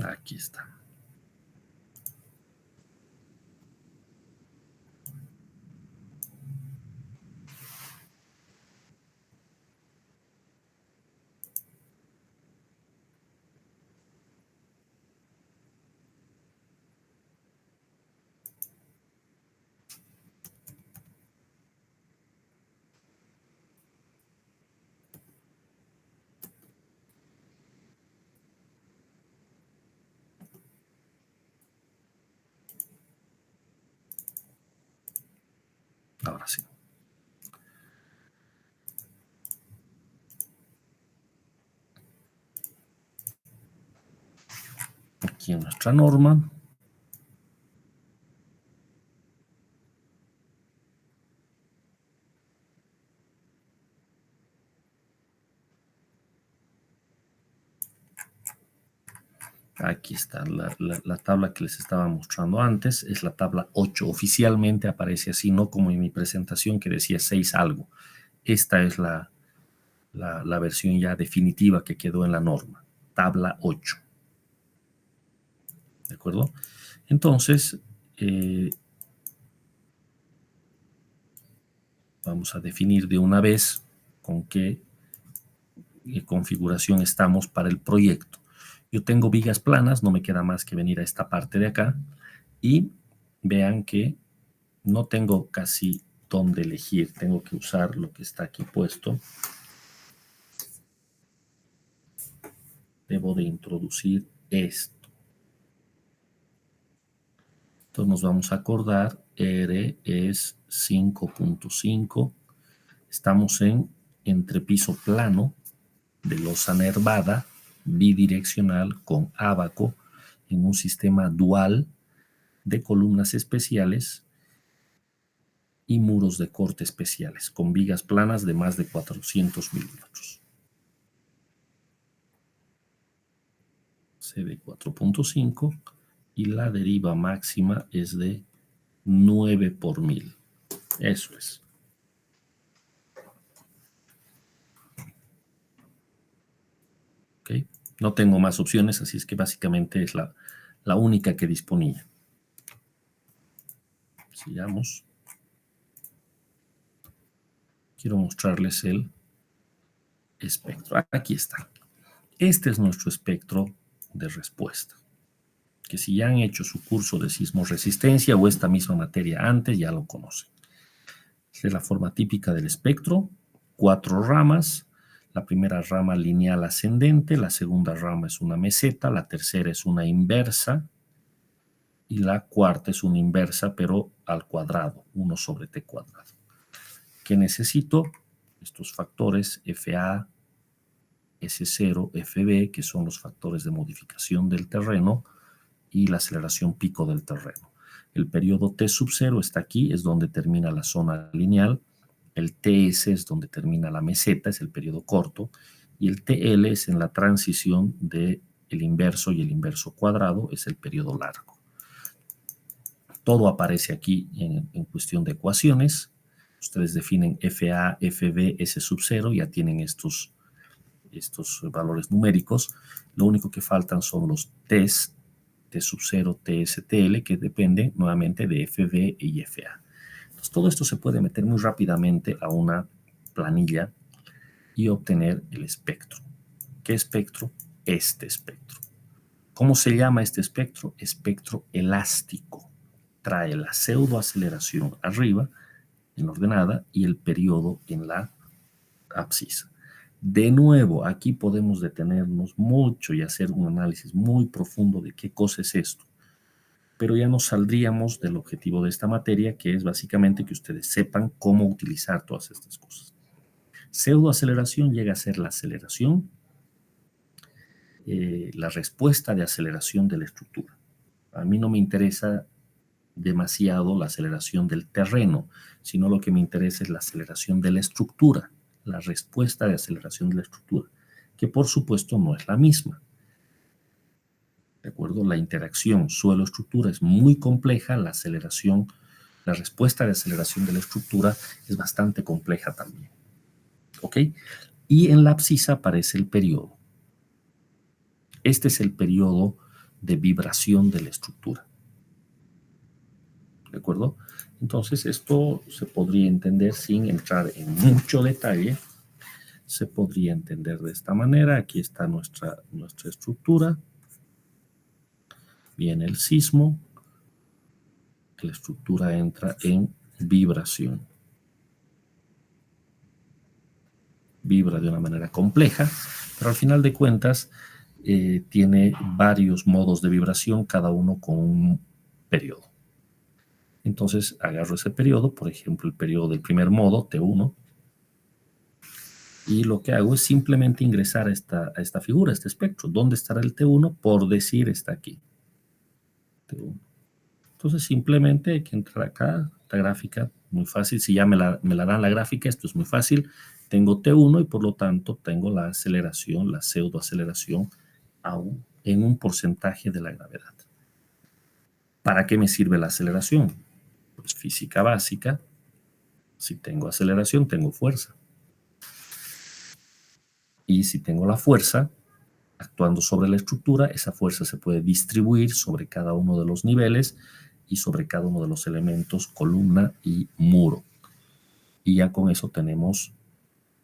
Aquí está. Ahora sí. Aquí en nuestra norma. Aquí está la tabla que les estaba mostrando antes. Es la tabla 8. Oficialmente aparece así, no como en mi presentación que decía 6 algo. Esta es la versión ya definitiva que quedó en la norma. Tabla 8. ¿De acuerdo? Entonces, vamos a definir de una vez con qué configuración estamos para el proyecto. Yo tengo vigas planas, no me queda más que venir a esta parte de acá y vean que no tengo casi dónde elegir, tengo que usar lo que está aquí puesto. Debo de introducir esto. Entonces nos vamos a acordar, R es 5.5, estamos en entrepiso plano de losa nervada bidireccional con ábaco en un sistema dual de columnas especiales y muros de corte especiales con vigas planas de más de 400 milímetros. CD 4.5 y la deriva máxima es de 9 por 1000. Eso es. ¿Okay? No tengo más opciones, así es que básicamente es la única que disponía. Sigamos. Quiero mostrarles el espectro. Aquí está. Este es nuestro espectro de respuesta, que si ya han hecho su curso de sismoresistencia o esta misma materia antes, ya lo conocen. Esta es la forma típica del espectro. 4 ramas. La primera rama lineal ascendente, la segunda rama es una meseta, la tercera es una inversa y la cuarta es una inversa, pero al cuadrado, 1 sobre t cuadrado. ¿Qué necesito? Estos factores FA, S0, FB, que son los factores de modificación del terreno, y la aceleración pico del terreno. El periodo T sub 0 está aquí, es donde termina la zona lineal. El TS es donde termina la meseta, es el periodo corto. Y el TL es en la transición del inverso y el inverso cuadrado, es el periodo largo. Todo aparece aquí en cuestión de ecuaciones. Ustedes definen FA, FB, S sub 0, ya tienen estos valores numéricos. Lo único que faltan son los T's, T sub 0, TS, TL, que dependen nuevamente de FB y FA. Entonces, todo esto se puede meter muy rápidamente a una planilla y obtener el espectro. ¿Qué espectro? Este espectro. ¿Cómo se llama este espectro? Espectro elástico. Trae la pseudoaceleración arriba, en la ordenada, y el periodo en la abscisa. De nuevo, aquí podemos detenernos mucho y hacer un análisis muy profundo de qué cosa es esto. Pero ya nos saldríamos del objetivo de esta materia, que es básicamente que ustedes sepan cómo utilizar todas estas cosas. Pseudoaceleración llega a ser la aceleración, la respuesta de aceleración de la estructura. A mí no me interesa demasiado la aceleración del terreno, sino lo que me interesa es la aceleración de la estructura, la respuesta de aceleración de la estructura, que por supuesto no es la misma. ¿De acuerdo? La interacción suelo-estructura es muy compleja, la respuesta de aceleración de la estructura es bastante compleja también. ¿Ok? Y en la abscisa aparece el periodo. Este es el periodo de vibración de la estructura. ¿De acuerdo? Entonces, esto se podría entender sin entrar en mucho detalle. Se podría entender de esta manera. Aquí está nuestra estructura. Viene el sismo. La estructura entra en vibración. Vibra de una manera compleja, pero al final de cuentas tiene varios modos de vibración, cada uno con un periodo. Entonces agarro ese periodo, por ejemplo el periodo del primer modo, T1, y lo que hago es simplemente ingresar a esta figura, a este espectro. ¿Dónde estará el T1? Por decir, está aquí. T1. Entonces simplemente hay que entrar acá, esta gráfica, muy fácil. Si ya me la dan la gráfica, esto es muy fácil. Tengo T1 y por lo tanto tengo la aceleración, la pseudoaceleración, en un porcentaje de la gravedad. ¿Para qué me sirve la aceleración? Pues física básica. Si tengo aceleración, tengo fuerza. Y si tengo la fuerza, actuando sobre la estructura, esa fuerza se puede distribuir sobre cada uno de los niveles y sobre cada uno de los elementos, columna y muro. Y ya con eso tenemos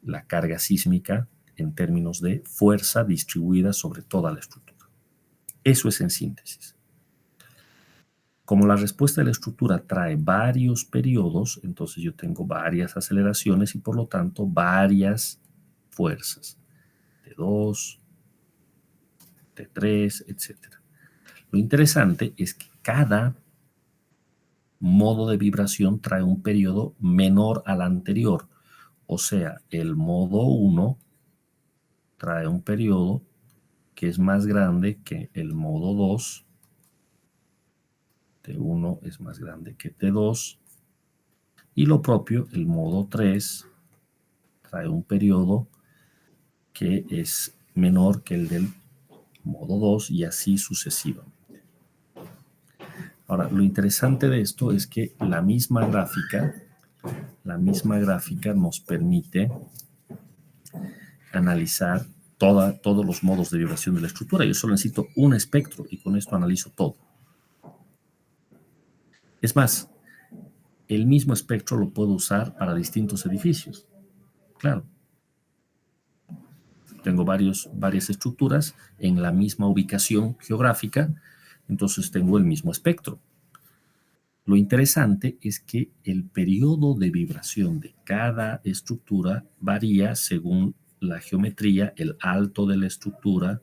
la carga sísmica en términos de fuerza distribuida sobre toda la estructura. Eso es en síntesis. Como la respuesta de la estructura trae varios periodos, entonces yo tengo varias aceleraciones y por lo tanto varias fuerzas. T2, T3, etc. Lo interesante es que cada modo de vibración trae un periodo menor al anterior. O sea, el modo 1 trae un periodo que es más grande que el modo 2. T1 es más grande que T2. Y lo propio, el modo 3 trae un periodo que es menor que el del modo 2 y así sucesivamente. Ahora, lo interesante de esto es que la misma gráfica nos permite analizar todos los modos de vibración de la estructura. Yo solo necesito un espectro y con esto analizo todo. Es más, el mismo espectro lo puedo usar para distintos edificios. Claro. Tengo varias estructuras en la misma ubicación geográfica, entonces tengo el mismo espectro. Lo interesante es que el periodo de vibración de cada estructura varía según la geometría, el alto de la estructura,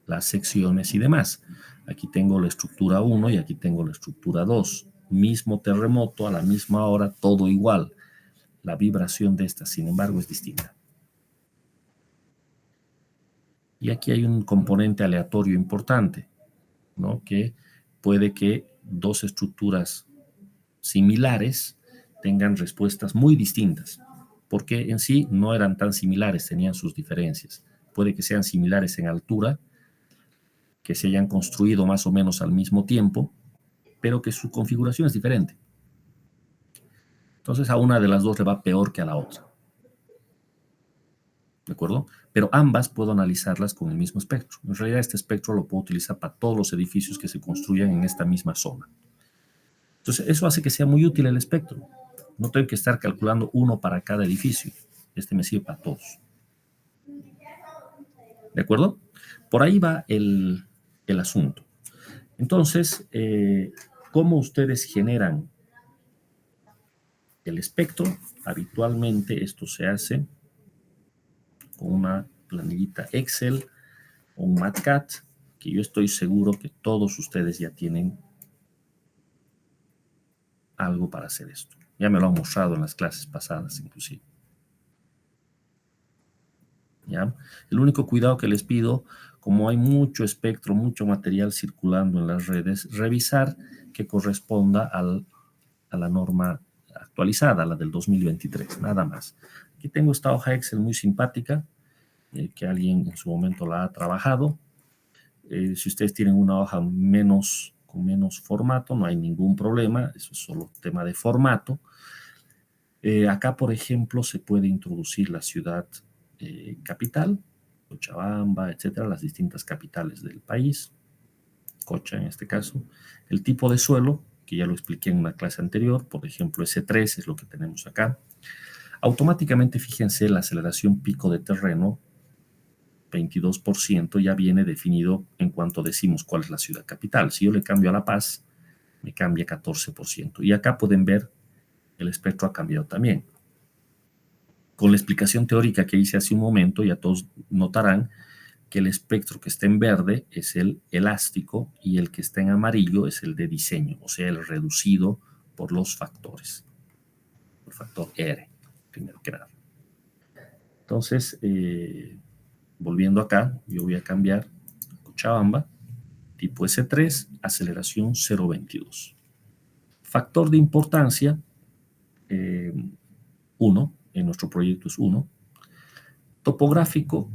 las secciones y demás. Aquí tengo la estructura 1 y aquí tengo la estructura 2. Mismo terremoto, a la misma hora, todo igual. La vibración de esta, sin embargo, es distinta. Y aquí hay un componente aleatorio importante, ¿no? Que puede que dos estructuras similares tengan respuestas muy distintas, porque en sí no eran tan similares, tenían sus diferencias. Puede que sean similares en altura, que se hayan construido más o menos al mismo tiempo, pero que su configuración es diferente. Entonces a una de las dos le va peor que a la otra. ¿De acuerdo? Pero ambas puedo analizarlas con el mismo espectro. En realidad este espectro lo puedo utilizar para todos los edificios que se construyan en esta misma zona. Entonces eso hace que sea muy útil el espectro. No tengo que estar calculando uno para cada edificio. Este me sirve para todos. ¿De acuerdo? Por ahí va el asunto. Entonces, ¿cómo ustedes generan el espectro? Habitualmente esto se hace con una planillita Excel o un MATCAT, que yo estoy seguro que todos ustedes ya tienen algo para hacer esto. Ya me lo han mostrado en las clases pasadas, inclusive. ¿Ya? El único cuidado que les pido, como hay mucho espectro, mucho material circulando en las redes, revisar que corresponda a la norma actualizada, la del 2023, nada más. Aquí tengo esta hoja Excel muy simpática, que alguien en su momento la ha trabajado. Si ustedes tienen una hoja con menos formato, no hay ningún problema, eso es solo tema de formato. Acá, por ejemplo, se puede introducir la ciudad capital, Cochabamba, etcétera, las distintas capitales del país. Cocha en este caso, el tipo de suelo, que ya lo expliqué en una clase anterior, por ejemplo, S3 es lo que tenemos acá. Automáticamente, fíjense, la aceleración pico de terreno, 22%, ya viene definido en cuanto decimos cuál es la ciudad capital. Si yo le cambio a La Paz, me cambia 14%. Y acá pueden ver, el espectro ha cambiado también. Con la explicación teórica que hice hace un momento, ya todos notarán que el espectro que está en verde es el elástico y el que está en amarillo es el de diseño, o sea, el reducido por los factores. El factor R, primero que nada. Entonces, volviendo acá, yo voy a cambiar Cochabamba, tipo S3, aceleración 0.22. Factor de importancia, 1, en nuestro proyecto es 1. Topográfico,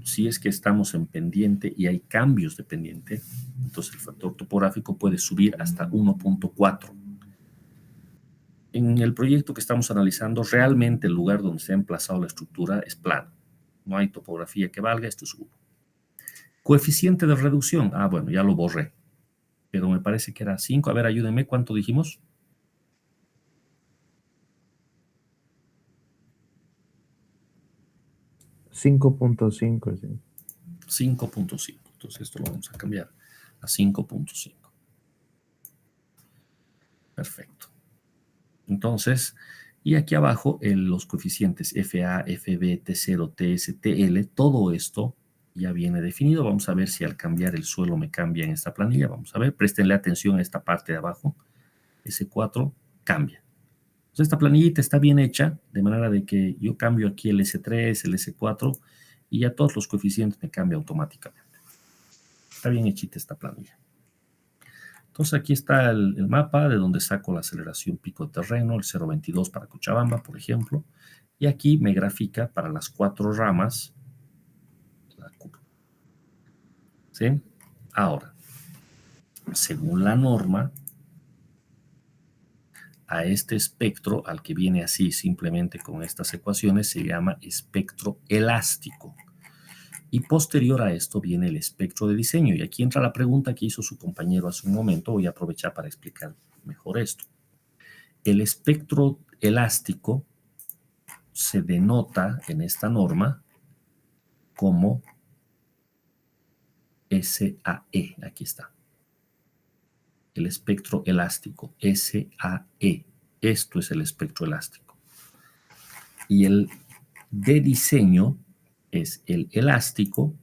si es que estamos en pendiente y hay cambios de pendiente, entonces el factor topográfico puede subir hasta 1.4. En el proyecto que estamos analizando, realmente el lugar donde se ha emplazado la estructura es plano. No hay topografía que valga, esto es 1. Coeficiente de reducción, bueno, ya lo borré, pero me parece que era 5. A ver, ayúdenme, ¿cuánto dijimos? 5.5, sí. 5.5. Entonces esto lo vamos a cambiar a 5.5. Perfecto. Entonces, y aquí abajo los coeficientes FA, FB, T0, TS, TL, todo esto ya viene definido. Vamos a ver si al cambiar el suelo me cambia en esta planilla. Vamos a ver, préstenle atención a esta parte de abajo. S4 cambia. Entonces, esta planillita está bien hecha, de manera de que yo cambio aquí el S3, el S4, y ya todos los coeficientes me cambian automáticamente. Está bien hechita esta planilla. Entonces, aquí está el mapa de donde saco la aceleración pico de terreno, el 0.22 para Cochabamba, por ejemplo. Y aquí me grafica para las 4 ramas la curva. ¿Sí? Ahora, según la norma, a este espectro, al que viene así simplemente con estas ecuaciones, se llama espectro elástico. Y posterior a esto viene el espectro de diseño. Y aquí entra la pregunta que hizo su compañero hace un momento. Voy a aprovechar para explicar mejor esto. El espectro elástico se denota en esta norma como SAE. Aquí está. El espectro elástico, SAE. Esto es el espectro elástico. Y el de diseño es el elástico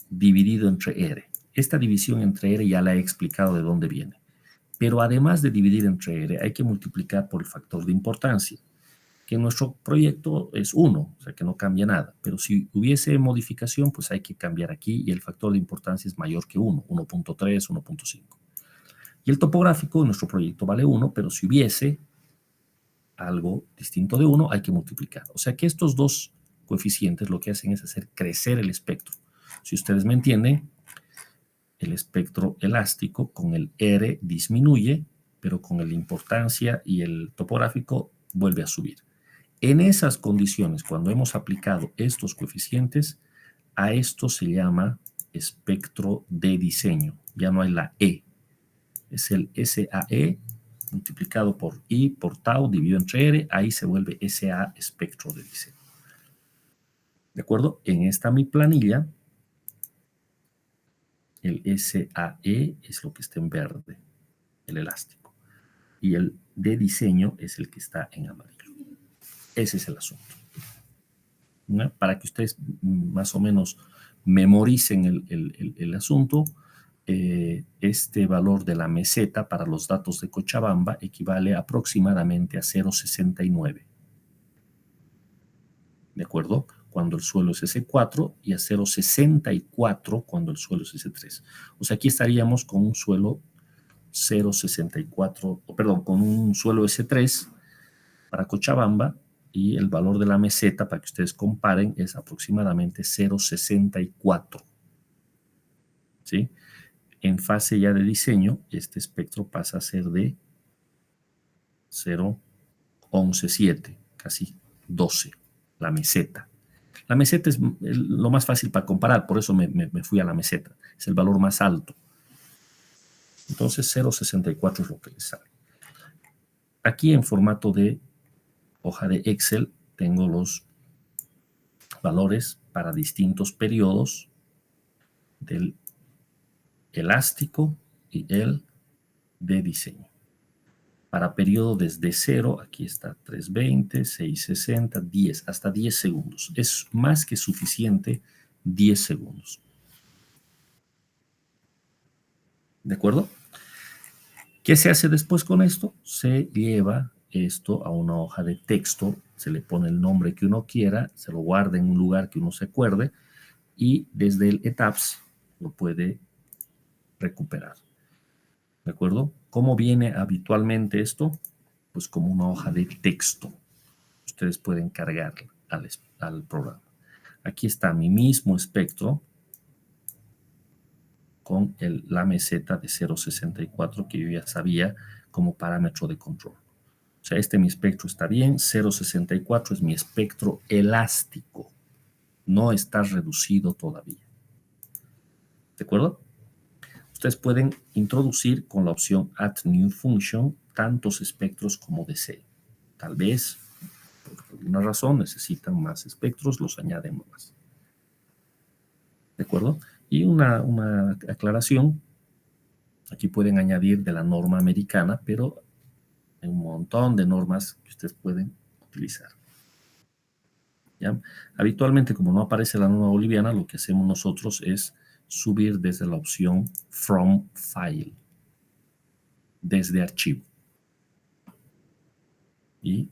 dividido entre R. Esta división entre R ya la he explicado de dónde viene. Pero además de dividir entre R, hay que multiplicar por el factor de importancia, que en nuestro proyecto es 1, o sea que no cambia nada. Pero si hubiese modificación, pues hay que cambiar aquí y el factor de importancia es mayor que 1, 1.3, 1.5. Y el topográfico en nuestro proyecto vale 1, pero si hubiese algo distinto de 1, hay que multiplicar. O sea que estos dos coeficientes lo que hacen es hacer crecer el espectro. Si ustedes me entienden, el espectro elástico con el R disminuye, pero con la importancia y el topográfico vuelve a subir. En esas condiciones, cuando hemos aplicado estos coeficientes, a esto se llama espectro de diseño. Ya no hay la E. Es el SAE multiplicado por I por tau dividido entre R. Ahí se vuelve SA espectro de diseño. ¿De acuerdo? En esta mi planilla, el SAE es lo que está en verde, el elástico. Y el de diseño es el que está en amarillo. Ese es el asunto. ¿No? Para que ustedes más o menos memoricen el asunto, este valor de la meseta para los datos de Cochabamba equivale aproximadamente a 0.69. ¿De acuerdo? Cuando el suelo es S4 y a 0.64 cuando el suelo es S3. O sea, aquí estaríamos con un suelo 0.64, perdón, con un suelo S3 para Cochabamba y el valor de la meseta, para que ustedes comparen, es aproximadamente 0.64. ¿Sí? En fase ya de diseño, este espectro pasa a ser de 0.117, casi 12, la meseta. La meseta es lo más fácil para comparar, por eso me fui a la meseta. Es el valor más alto. Entonces 0.64 es lo que les sale. Aquí en formato de hoja de Excel tengo los valores para distintos periodos del elástico y el de diseño. Para periodo desde 0, aquí está 320, 660, 10, hasta 10 segundos. Es más que suficiente 10 segundos. ¿De acuerdo? ¿Qué se hace después con esto? Se lleva esto a una hoja de texto, se le pone el nombre que uno quiera, se lo guarda en un lugar que uno se acuerde y desde el ETABS lo puede recuperar. ¿De acuerdo? ¿Cómo viene habitualmente esto? Pues como una hoja de texto. Ustedes pueden cargar al programa. Aquí está mi mismo espectro con la meseta de 0.64 que yo ya sabía como parámetro de control. O sea, mi espectro está bien, 0.64 es mi espectro elástico, no está reducido todavía. ¿De acuerdo? Ustedes pueden introducir con la opción Add New Function tantos espectros como deseen. Tal vez, por alguna razón, necesitan más espectros, los añaden más. ¿De acuerdo? Y una aclaración, aquí pueden añadir de la norma americana, pero hay un montón de normas que ustedes pueden utilizar. ¿Ya? Habitualmente, como no aparece la norma boliviana, lo que hacemos nosotros es subir desde la opción From File, desde archivo. Y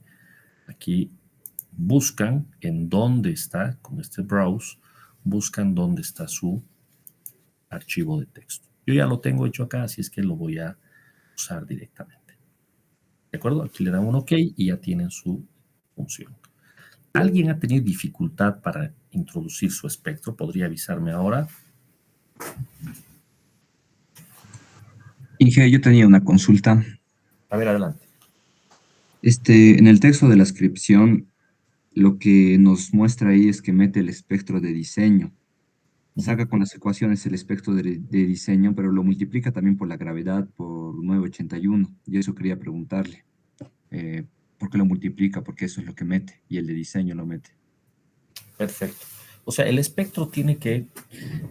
aquí buscan en dónde está, con este browse, buscan dónde está su archivo de texto. Yo ya lo tengo hecho acá, así es que lo voy a usar directamente. ¿De acuerdo? Aquí le dan un OK y ya tienen su función. ¿Alguien ha tenido dificultad para introducir su espectro? ¿Podría avisarme ahora? Inge, yo tenía una consulta. A ver, adelante. En el texto de la descripción, lo que nos muestra ahí es que mete el espectro de diseño. Saca con las ecuaciones el espectro de diseño, pero lo multiplica también por la gravedad, por 981. Y eso quería preguntarle. ¿Por qué lo multiplica? Porque eso es lo que mete, y el de diseño lo mete. Perfecto. O sea, el espectro tiene que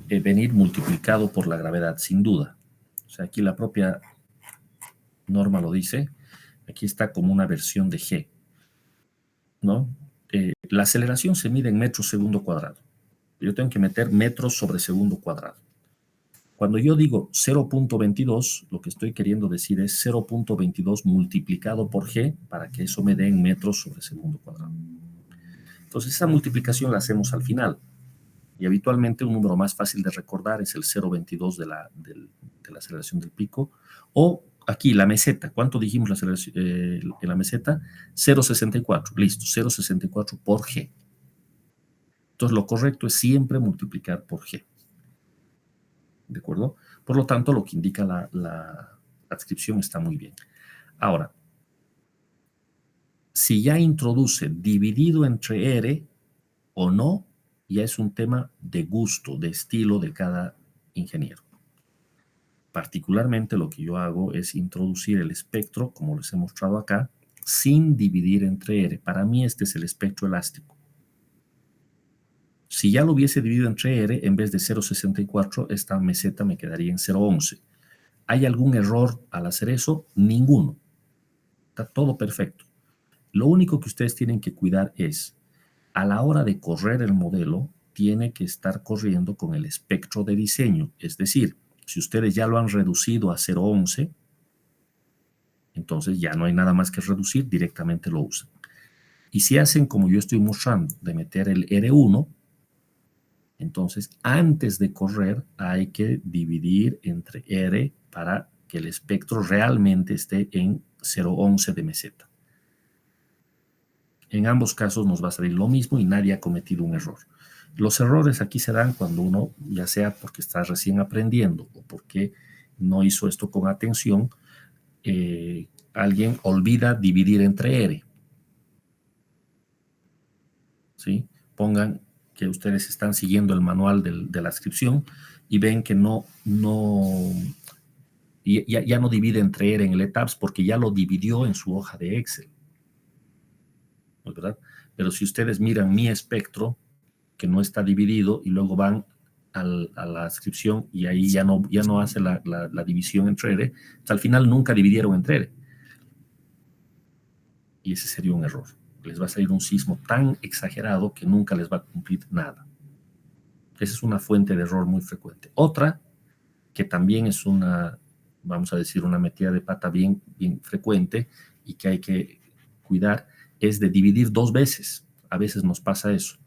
venir multiplicado por la gravedad, sin duda. O sea, aquí la propia norma lo dice. Aquí está como una versión de G, ¿no? La aceleración se mide en metros segundo cuadrado. Yo tengo que meter metros sobre segundo cuadrado. Cuando yo digo 0.22, lo que estoy queriendo decir es 0.22 multiplicado por G para que eso me dé en metros sobre segundo cuadrado. Entonces, esa multiplicación la hacemos al final. Y habitualmente un número más fácil de recordar es el 0.22 de la aceleración del pico. O aquí, la meseta. ¿Cuánto dijimos en la meseta? 0.64. Listo, 0.64 por G. Entonces, lo correcto es siempre multiplicar por G. ¿De acuerdo? Por lo tanto, lo que indica la adscripción está muy bien. Ahora, si ya introduce dividido entre R o no, ya es un tema de gusto, de estilo de cada ingeniero. Particularmente lo que yo hago es introducir el espectro, como les he mostrado acá, sin dividir entre R. Para mí este es el espectro elástico. Si ya lo hubiese dividido entre R, en vez de 0.64, esta meseta me quedaría en 0.11. ¿Hay algún error al hacer eso? Ninguno. Está todo perfecto. Lo único que ustedes tienen que cuidar es, a la hora de correr el modelo, tiene que estar corriendo con el espectro de diseño. Es decir, si ustedes ya lo han reducido a 0.11, entonces ya no hay nada más que reducir, directamente lo usan. Y si hacen como yo estoy mostrando, de meter el R1, entonces antes de correr hay que dividir entre R para que el espectro realmente esté en 0.11 de meseta. En ambos casos nos va a salir lo mismo y nadie ha cometido un error. Los errores aquí se dan cuando uno, ya sea porque está recién aprendiendo o porque no hizo esto con atención, alguien olvida dividir entre R. ¿Sí? Pongan que ustedes están siguiendo el manual de la inscripción y ven que no Y ya no divide entre ERE en el ETABS porque ya lo dividió en su hoja de Excel, ¿verdad? Pero si ustedes miran mi espectro, que no está dividido, y luego van a la descripción y ahí ya no hace la división entre ERE, al final nunca dividieron entre ERE. Y ese sería un error. Les va a salir un sismo tan exagerado que nunca les va a cumplir nada. Esa es una fuente de error muy frecuente. Otra, que también es una, vamos a decir, una metida de pata bien frecuente y que hay que cuidar, es de dividir 2 veces. A veces nos pasa eso.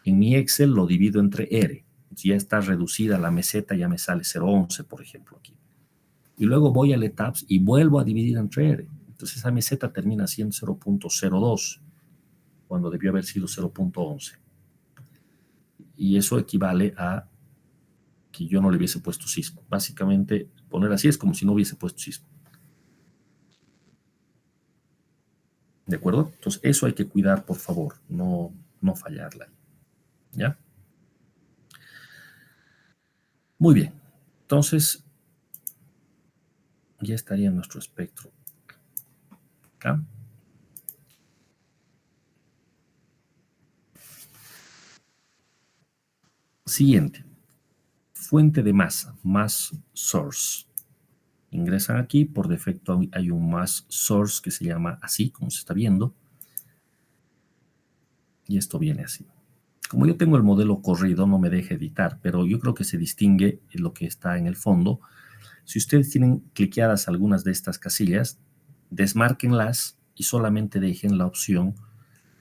En mi Excel lo divido entre ERE. Si ya está reducida la meseta, ya me sale 0.11, por ejemplo, aquí. Y luego voy al ETABS y vuelvo a dividir entre ERE. Entonces esa meseta termina siendo 0.02, cuando debió haber sido 0.11. Y eso equivale a que yo no le hubiese puesto sismo. Básicamente, poner así es como si no hubiese puesto sismo. ¿De acuerdo? Entonces, eso hay que cuidar, por favor, no fallarla. ¿Ya? Muy bien. Entonces, ya estaría nuestro espectro acá. Siguiente. Fuente de masa, mass source. Ingresan aquí, por defecto hay un mass source que se llama así, como se está viendo. Y esto viene así. Como yo tengo el modelo corrido, no me deja editar, pero yo creo que se distingue lo que está en el fondo. Si ustedes tienen cliqueadas algunas de estas casillas, desmárquenlas y solamente dejen la opción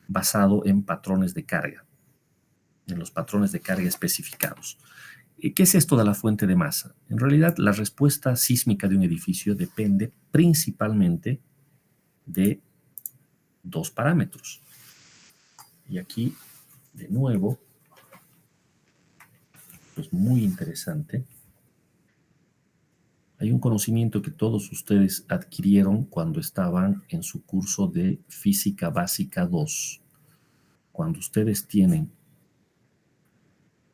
basado en patrones de carga, en los patrones de carga especificados. ¿Qué es esto de la fuente de masa? En realidad, la respuesta sísmica de un edificio depende principalmente de 2 parámetros. Y aquí, de nuevo, pues muy interesante. Hay un conocimiento que todos ustedes adquirieron cuando estaban en su curso de Física Básica 2. Cuando ustedes tienen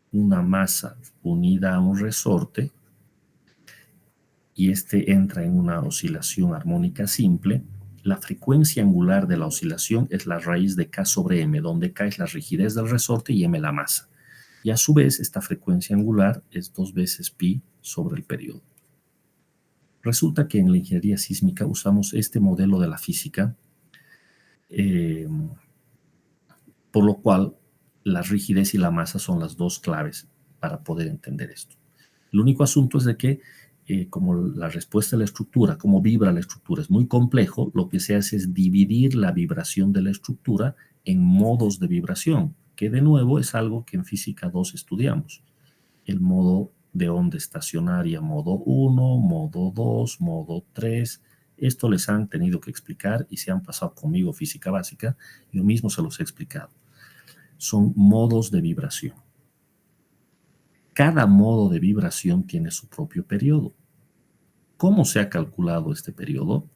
una masa unida a un resorte y este entra en una oscilación armónica simple, la frecuencia angular de la oscilación es la raíz de K sobre M, donde K es la rigidez del resorte y M la masa. Y a su vez, esta frecuencia angular es 2 veces pi sobre el periodo. Resulta que en la ingeniería sísmica usamos este modelo de la física, por lo cual la rigidez y la masa son las 2 claves para poder entender esto. El único asunto es de que, como la respuesta a la estructura, cómo vibra la estructura, es muy complejo, lo que se hace es dividir la vibración de la estructura en modos de vibración, que de nuevo es algo que en Física 2 estudiamos. El modo de onda estacionaria, modo 1, modo 2, modo 3. Esto les han tenido que explicar y se han pasado conmigo Física Básica. Yo mismo se los he explicado. Son modos de vibración. Cada modo de vibración tiene su propio periodo. ¿Cómo se ha calculado este periodo?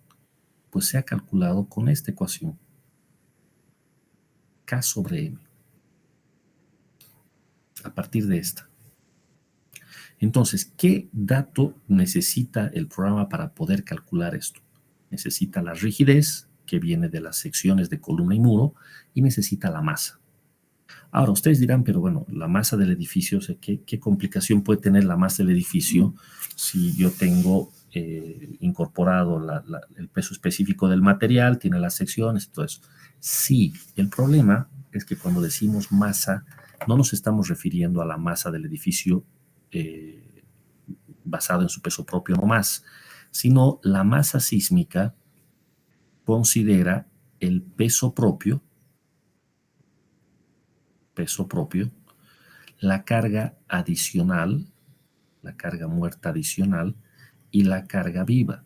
Pues se ha calculado con esta ecuación. K sobre M. A partir de esta. Entonces, ¿qué dato necesita el programa para poder calcular esto? Necesita la rigidez, que viene de las secciones de columna y muro, y necesita la masa. Ahora, ustedes dirán, pero bueno, la masa del edificio, o sea, ¿qué complicación puede tener la masa del edificio si yo tengo incorporado el peso específico del material, tiene las secciones y todo eso? Sí, el problema es que cuando decimos masa, no nos estamos refiriendo a la masa del edificio basado en su peso propio nomás, sino la masa sísmica considera el peso propio, la carga adicional, la carga muerta adicional y la carga viva.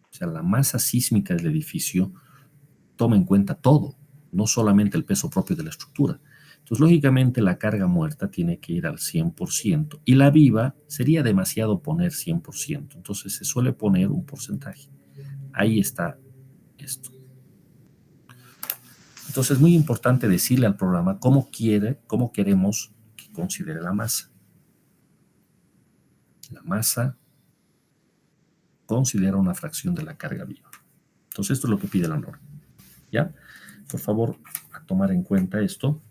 O sea, la masa sísmica del edificio toma en cuenta todo, no solamente el peso propio de la estructura. Entonces, lógicamente, la carga muerta tiene que ir al 100% y la viva sería demasiado poner 100%. Entonces, se suele poner un porcentaje. Ahí está esto. Entonces, es muy importante decirle al programa cómo queremos que considere la masa. La masa considera una fracción de la carga viva. Entonces, esto es lo que pide la norma. ¿Ya? Por favor, a tomar en cuenta esto,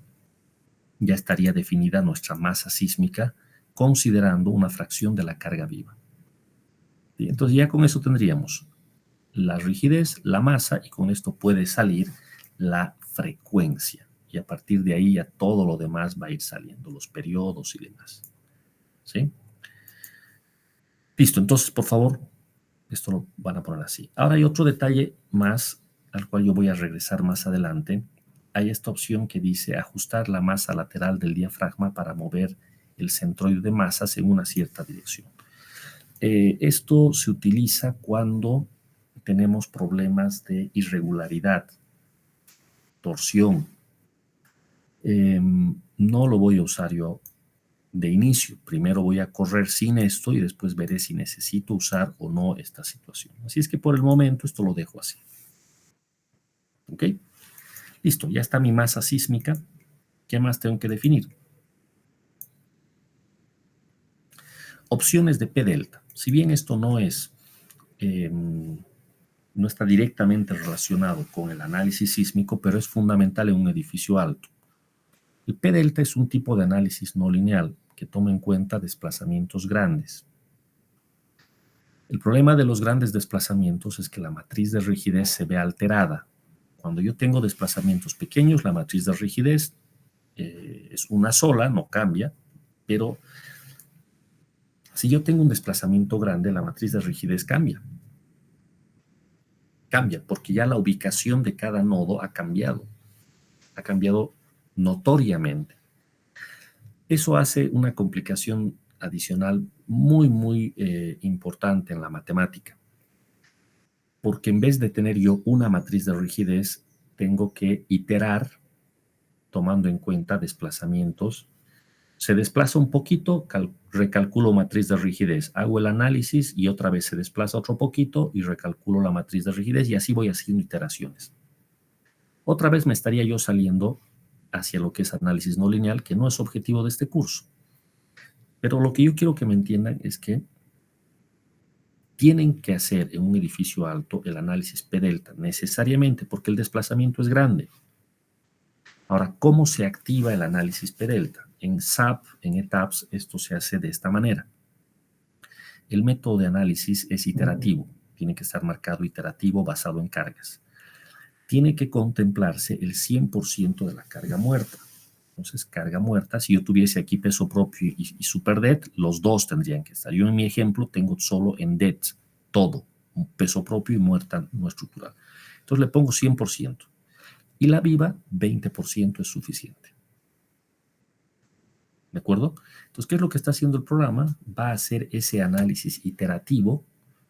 ya estaría definida nuestra masa sísmica considerando una fracción de la carga viva. ¿Sí? Entonces, ya con eso tendríamos la rigidez, la masa, y con esto puede salir la frecuencia. Y a partir de ahí ya todo lo demás va a ir saliendo, los periodos y demás. ¿Sí? Listo, entonces, por favor, esto lo van a poner así. Ahora hay otro detalle más, al cual yo voy a regresar más adelante. Hay esta opción que dice ajustar la masa lateral del diafragma para mover el centroide de masas en una cierta dirección. Esto se utiliza cuando tenemos problemas de irregularidad, torsión. No lo voy a usar yo de inicio. Primero voy a correr sin esto y después veré si necesito usar o no esta situación. Así es que por el momento esto lo dejo así. ¿Ok? Listo, ya está mi masa sísmica. ¿Qué más tengo que definir? Opciones de P delta. Si bien esto no está directamente relacionado con el análisis sísmico, pero es fundamental en un edificio alto. El P delta es un tipo de análisis no lineal que toma en cuenta desplazamientos grandes. El problema de los grandes desplazamientos es que la matriz de rigidez se ve alterada. Cuando yo tengo desplazamientos pequeños, la matriz de rigidez es una sola, no cambia, pero si yo tengo un desplazamiento grande, la matriz de rigidez cambia. Cambia porque ya la ubicación de cada nodo ha cambiado notoriamente. Eso hace una complicación adicional muy, muy importante en la matemática, porque en vez de tener yo una matriz de rigidez, tengo que iterar tomando en cuenta desplazamientos. Se desplaza un poquito, recalculo matriz de rigidez, hago el análisis y otra vez se desplaza otro poquito y recalculo la matriz de rigidez y así voy haciendo iteraciones. Otra vez me estaría yo saliendo hacia lo que es análisis no lineal, que no es objetivo de este curso. Pero lo que yo quiero que me entiendan es que tienen que hacer en un edificio alto el análisis P delta, necesariamente porque el desplazamiento es grande. Ahora, ¿cómo se activa el análisis P delta? En SAP, en ETAPS, esto se hace de esta manera. El método de análisis es iterativo, tiene que estar marcado iterativo basado en cargas. Tiene que contemplarse el 100% de la carga muerta. Entonces, carga muerta, si yo tuviese aquí peso propio y super det, los dos tendrían que estar. Yo en mi ejemplo tengo solo en det, todo, un peso propio y muerta no estructural. Entonces le pongo 100%. Y la viva, 20% es suficiente. ¿De acuerdo? Entonces, ¿qué es lo que está haciendo el programa? Va a hacer ese análisis iterativo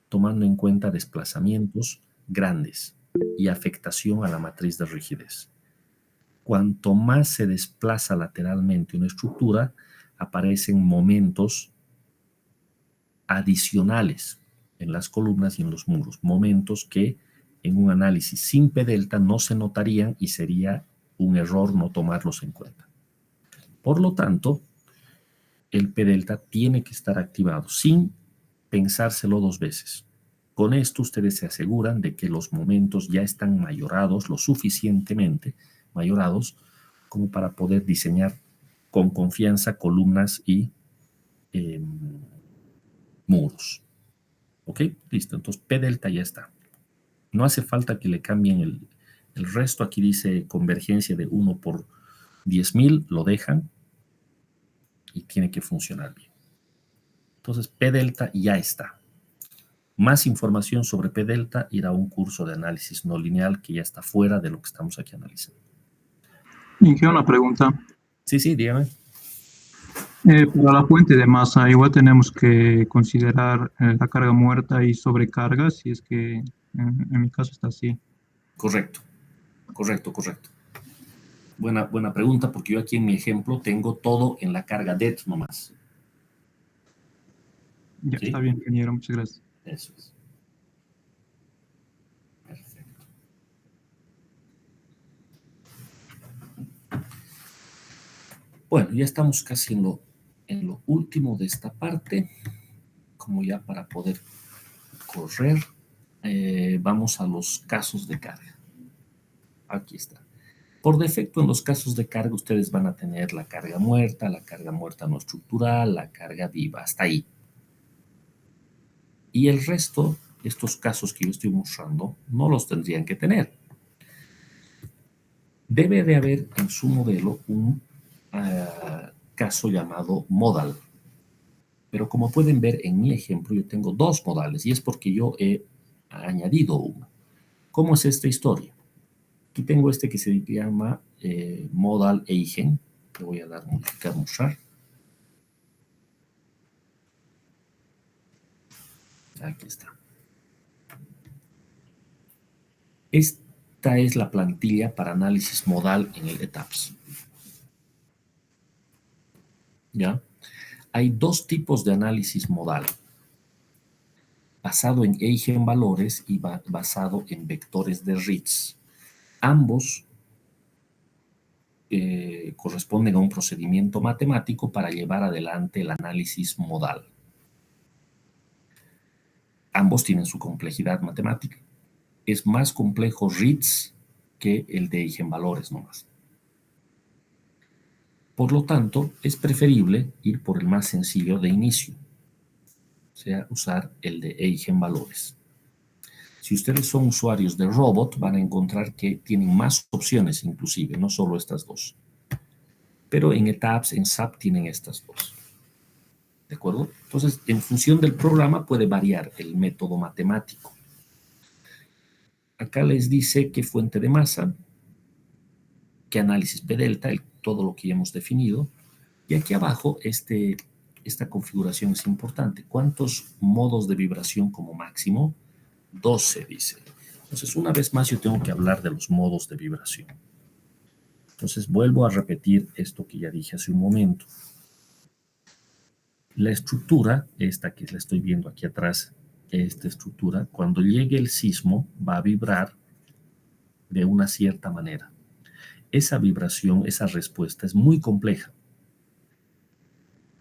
tomando en cuenta desplazamientos grandes y afectación a la matriz de rigidez. Cuanto más se desplaza lateralmente una estructura, aparecen momentos adicionales en las columnas y en los muros, momentos que en un análisis sin P delta no se notarían y sería un error no tomarlos en cuenta. Por lo tanto, el P delta tiene que estar activado sin pensárselo dos veces. Con esto ustedes se aseguran de que los momentos ya están mayorados, lo suficientemente mayorados como para poder diseñar con confianza columnas y muros. ¿Ok? Listo. Entonces P delta ya está. No hace falta que le cambien el resto. Aquí dice convergencia de 1 por 10.000. Lo dejan y tiene que funcionar bien. Entonces P delta ya está. Más información sobre P delta irá a un curso de análisis no lineal que ya está fuera de lo que estamos aquí analizando. Inge, una pregunta. Sí, dígame. Para la fuente de masa, igual tenemos que considerar la carga muerta y sobrecarga, si es que en mi caso está así. Correcto. Buena pregunta, porque yo aquí en mi ejemplo tengo todo en la carga det nomás. Ya, ¿Sí? está bien, ingeniero, muchas gracias. Eso es. Perfecto. Bueno, ya estamos casi en lo último de esta parte, como ya para poder correr. Vamos a los casos de carga. Aquí está. Por defecto, en los casos de carga, ustedes van a tener la carga muerta no estructural, la carga viva, hasta ahí. Y el resto, estos casos que yo estoy mostrando, no los tendrían que tener. Debe de haber en su modelo un caso llamado modal. Pero como pueden ver en mi ejemplo, yo tengo dos modales y es porque yo he añadido uno. ¿Cómo es esta historia? Aquí tengo este que se llama modal eigen. Le voy a dar modificar, mostrar. Aquí está. Esta es la plantilla para análisis modal en el ETAPS. ¿Ya? Hay dos tipos de análisis modal, basado en eigenvalores y basado en vectores de Ritz. Ambos corresponden a un procedimiento matemático para llevar adelante el análisis modal. Ambos tienen su complejidad matemática. Es más complejo Ritz que el de eigenvalores nomás. Por lo tanto, es preferible ir por el más sencillo de inicio, o sea, usar el de eigenvalores. Si ustedes son usuarios de Robot, van a encontrar que tienen más opciones inclusive, no solo estas dos. Pero en ETAPS, en SAP, tienen estas dos. ¿De acuerdo? Entonces, en función del programa puede variar el método matemático. Acá les dice qué fuente de masa, qué análisis P delta, todo lo que ya hemos definido. Y aquí abajo, esta configuración es importante. ¿Cuántos modos de vibración como máximo? 12, dice. Entonces, una vez más, yo tengo que hablar de los modos de vibración. Entonces, vuelvo a repetir esto que ya dije hace un momento. La estructura, esta que la estoy viendo aquí atrás, esta estructura, cuando llegue el sismo, va a vibrar de una cierta manera. Esa vibración, esa respuesta es muy compleja.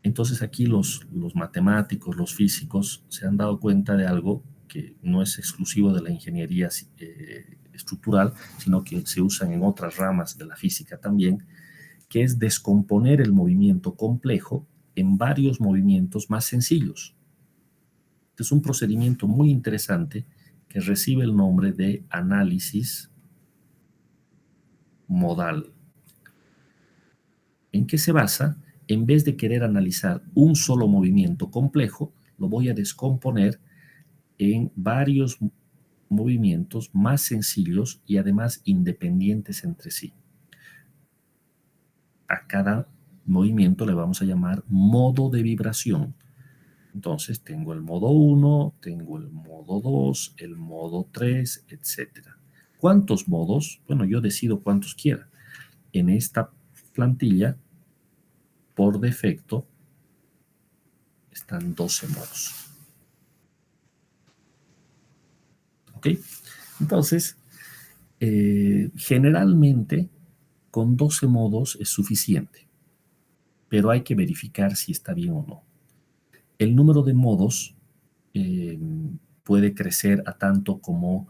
Entonces aquí los matemáticos, los físicos, se han dado cuenta de algo que no es exclusivo de la ingeniería estructural, sino que se usan en otras ramas de la física también, que es descomponer el movimiento complejo en varios movimientos más sencillos. Este es un procedimiento muy interesante que recibe el nombre de análisis modal. ¿En qué se basa? En vez de querer analizar un solo movimiento complejo, lo voy a descomponer en varios movimientos más sencillos y además independientes entre sí. A cada movimiento le vamos a llamar modo de vibración. Entonces tengo el modo 1, tengo el modo 2, el modo 3, etc. ¿Cuántos modos? Bueno, yo decido cuántos quiera. En esta plantilla, por defecto, están 12 modos. ¿Ok? Entonces, generalmente, con 12 modos es suficiente, pero hay que verificar si está bien o no. El número de modos puede crecer a tanto como,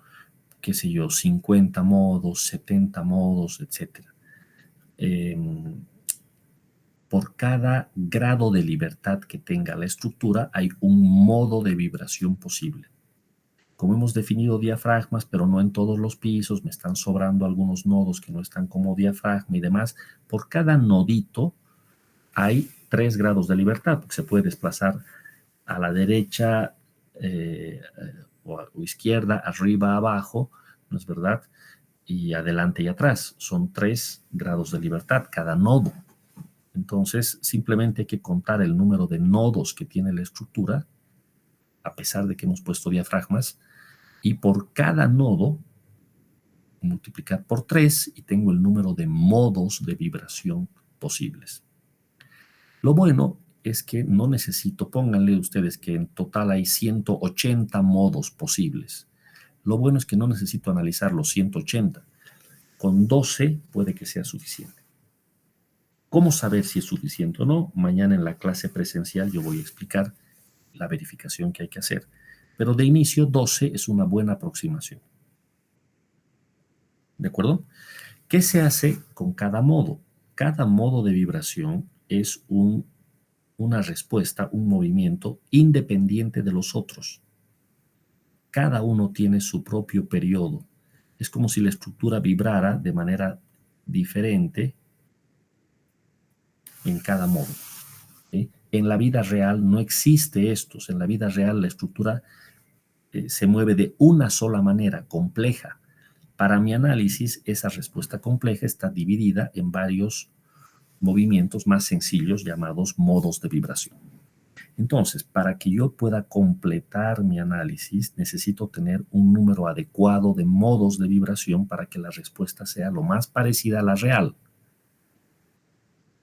qué sé yo, 50 modos, 70 modos, etc. Por cada grado de libertad que tenga la estructura, hay un modo de vibración posible. Como hemos definido diafragmas, pero no en todos los pisos, me están sobrando algunos nodos que no están como diafragma y demás, por cada nodito hay 3 grados de libertad, porque se puede desplazar a la derecha o izquierda, arriba, abajo, ¿no es verdad? Y adelante y atrás. Son 3 grados de libertad cada nodo. Entonces, simplemente hay que contar el número de nodos que tiene la estructura, a pesar de que hemos puesto diafragmas, y por cada nodo multiplicar por 3 y tengo el número de modos de vibración posibles. Lo bueno es que no necesito, pónganle ustedes que en total hay 180 modos posibles. Lo bueno es que no necesito analizar los 180. Con 12 puede que sea suficiente. ¿Cómo saber si es suficiente o no? Mañana en la clase presencial yo voy a explicar la verificación que hay que hacer. Pero de inicio 12 es una buena aproximación. ¿De acuerdo? ¿Qué se hace con cada modo? Cada modo de vibración es una respuesta, un movimiento independiente de los otros. Cada uno tiene su propio periodo. Es como si la estructura vibrara de manera diferente en cada modo. ¿Sí? En la vida real no existe esto. En la vida real la estructura se mueve de una sola manera, compleja. Para mi análisis, esa respuesta compleja está dividida en varios movimientos más sencillos llamados modos de vibración. Entonces, para que yo pueda completar mi análisis, necesito tener un número adecuado de modos de vibración para que la respuesta sea lo más parecida a la real.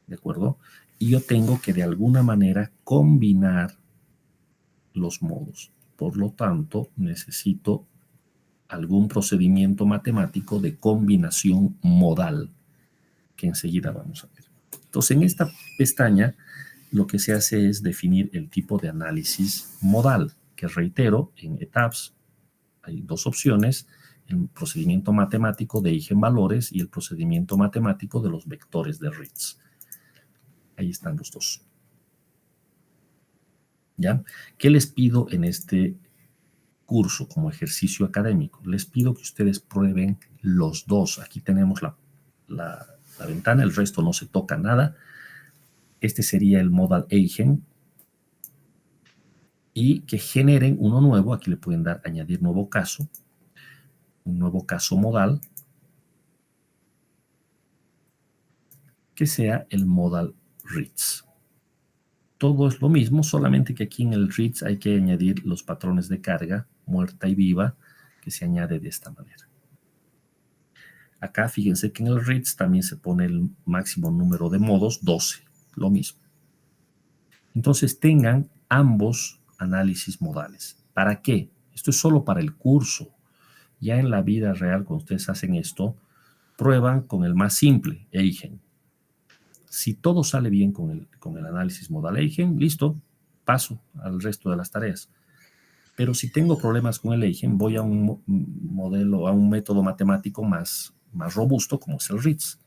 ¿De acuerdo? Y yo tengo que de alguna manera combinar los modos. Por lo tanto, necesito algún procedimiento matemático de combinación modal, que enseguida vamos a ver. Entonces, en esta pestaña, lo que se hace es definir el tipo de análisis modal, que reitero, en ETABS hay dos opciones, el procedimiento matemático de eigenvalores y el procedimiento matemático de los vectores de Ritz. Ahí están los dos. ¿Ya? ¿Qué les pido en este curso como ejercicio académico? Les pido que ustedes prueben los dos. Aquí tenemos la ventana, el resto no se toca nada. Este sería el modal eigen. Y que generen uno nuevo. Aquí le pueden dar añadir nuevo caso. Un nuevo caso modal. Que sea el modal Ritz. Todo es lo mismo, solamente que aquí en el Ritz hay que añadir los patrones de carga, muerta y viva, que se añade de esta manera. Acá fíjense que en el Ritz también se pone el máximo número de modos, 12, lo mismo. Entonces tengan ambos análisis modales. ¿Para qué? Esto es solo para el curso. Ya en la vida real, cuando ustedes hacen esto, prueban con el más simple, eigen. Si todo sale bien con el análisis modal eigen, listo, paso al resto de las tareas. Pero si tengo problemas con el eigen, voy a un modelo, a un método matemático más robusto, como es el Ritz.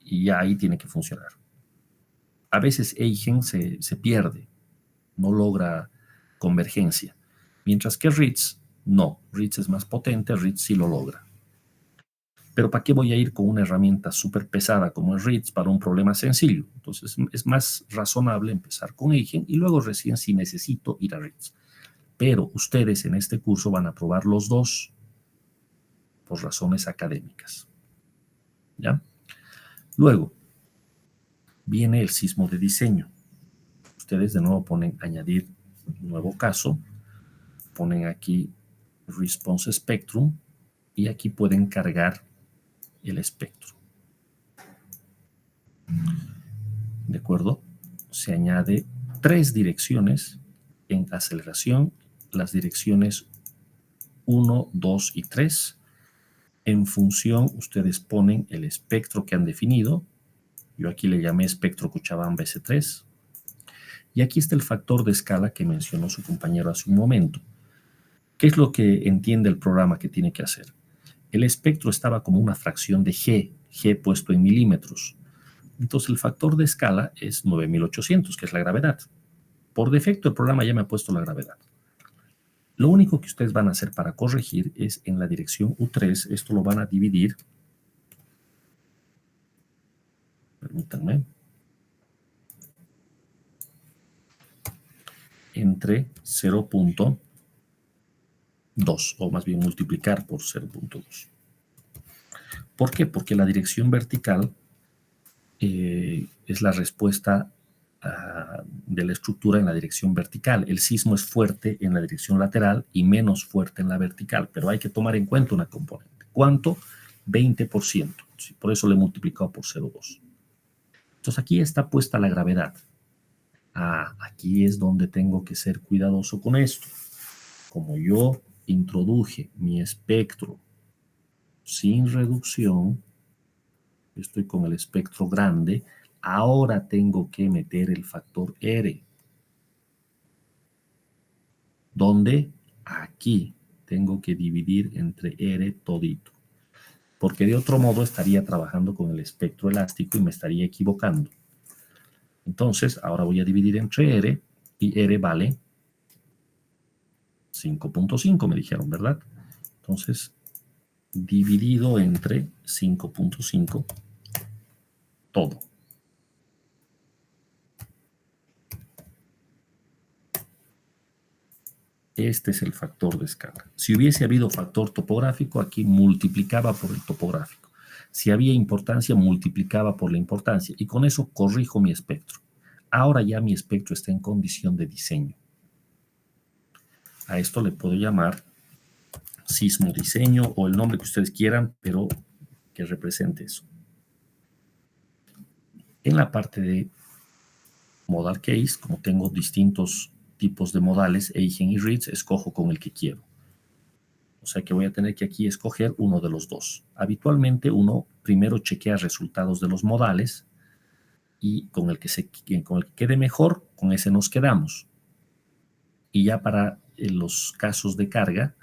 Y ya ahí tiene que funcionar. A veces eigen se pierde, no logra convergencia. Mientras que Ritz, no. Ritz es más potente, Ritz sí lo logra. Pero ¿para qué voy a ir con una herramienta súper pesada como el Ritz para un problema sencillo? Entonces es más razonable empezar con eigen y luego recién si necesito ir a Ritz. Pero ustedes en este curso van a probar los dos por razones académicas. ¿Ya? Luego viene el sismo de diseño. Ustedes de nuevo ponen añadir nuevo caso, ponen aquí response spectrum y aquí pueden cargar el espectro. ¿De acuerdo? Se añade 3 direcciones en aceleración, las direcciones 1, 2 y 3. En función, ustedes ponen el espectro que han definido. Yo aquí le llamé espectro Cochabamba S3. Y aquí está el factor de escala que mencionó su compañero hace un momento. ¿Qué es lo que entiende el programa que tiene que hacer? El espectro estaba como una fracción de G puesto en milímetros. Entonces el factor de escala es 9800, que es la gravedad. Por defecto el programa ya me ha puesto la gravedad. Lo único que ustedes van a hacer para corregir es en la dirección U3, esto lo van a dividir. Permítanme. Entre 0.2, o más bien multiplicar por 0.2. ¿Por qué? Porque la dirección vertical es la respuesta de la estructura en la dirección vertical. El sismo es fuerte en la dirección lateral y menos fuerte en la vertical, pero hay que tomar en cuenta una componente. ¿Cuánto? 20%. Por eso le he multiplicado por 0.2. Entonces aquí está puesta la gravedad. Aquí es donde tengo que ser cuidadoso con esto. Como yo introduje mi espectro sin reducción, estoy con el espectro grande, ahora tengo que meter el factor R. ¿Dónde? aquí tengo que dividir entre R todito, porque de otro modo estaría trabajando con el espectro elástico y me estaría equivocando. Entonces, ahora voy a dividir entre R, y R vale 5.5, me dijeron, ¿verdad? Entonces, dividido entre 5.5, todo. Este es el factor de escala. Si hubiese habido factor topográfico, aquí multiplicaba por el topográfico. Si había importancia, multiplicaba por la importancia. Y con eso corrijo mi espectro. Ahora ya mi espectro está en condición de diseño. A esto le puedo llamar sismo diseño o el nombre que ustedes quieran, pero que represente eso. En la parte de modal case, como tengo distintos tipos de modales, Eigen y Ritz, escojo con el que quiero. O sea que voy a tener que aquí escoger uno de los dos. Habitualmente uno primero chequea resultados de los modales y con el que quede mejor, con ese nos quedamos. Y ya para los casos de carga,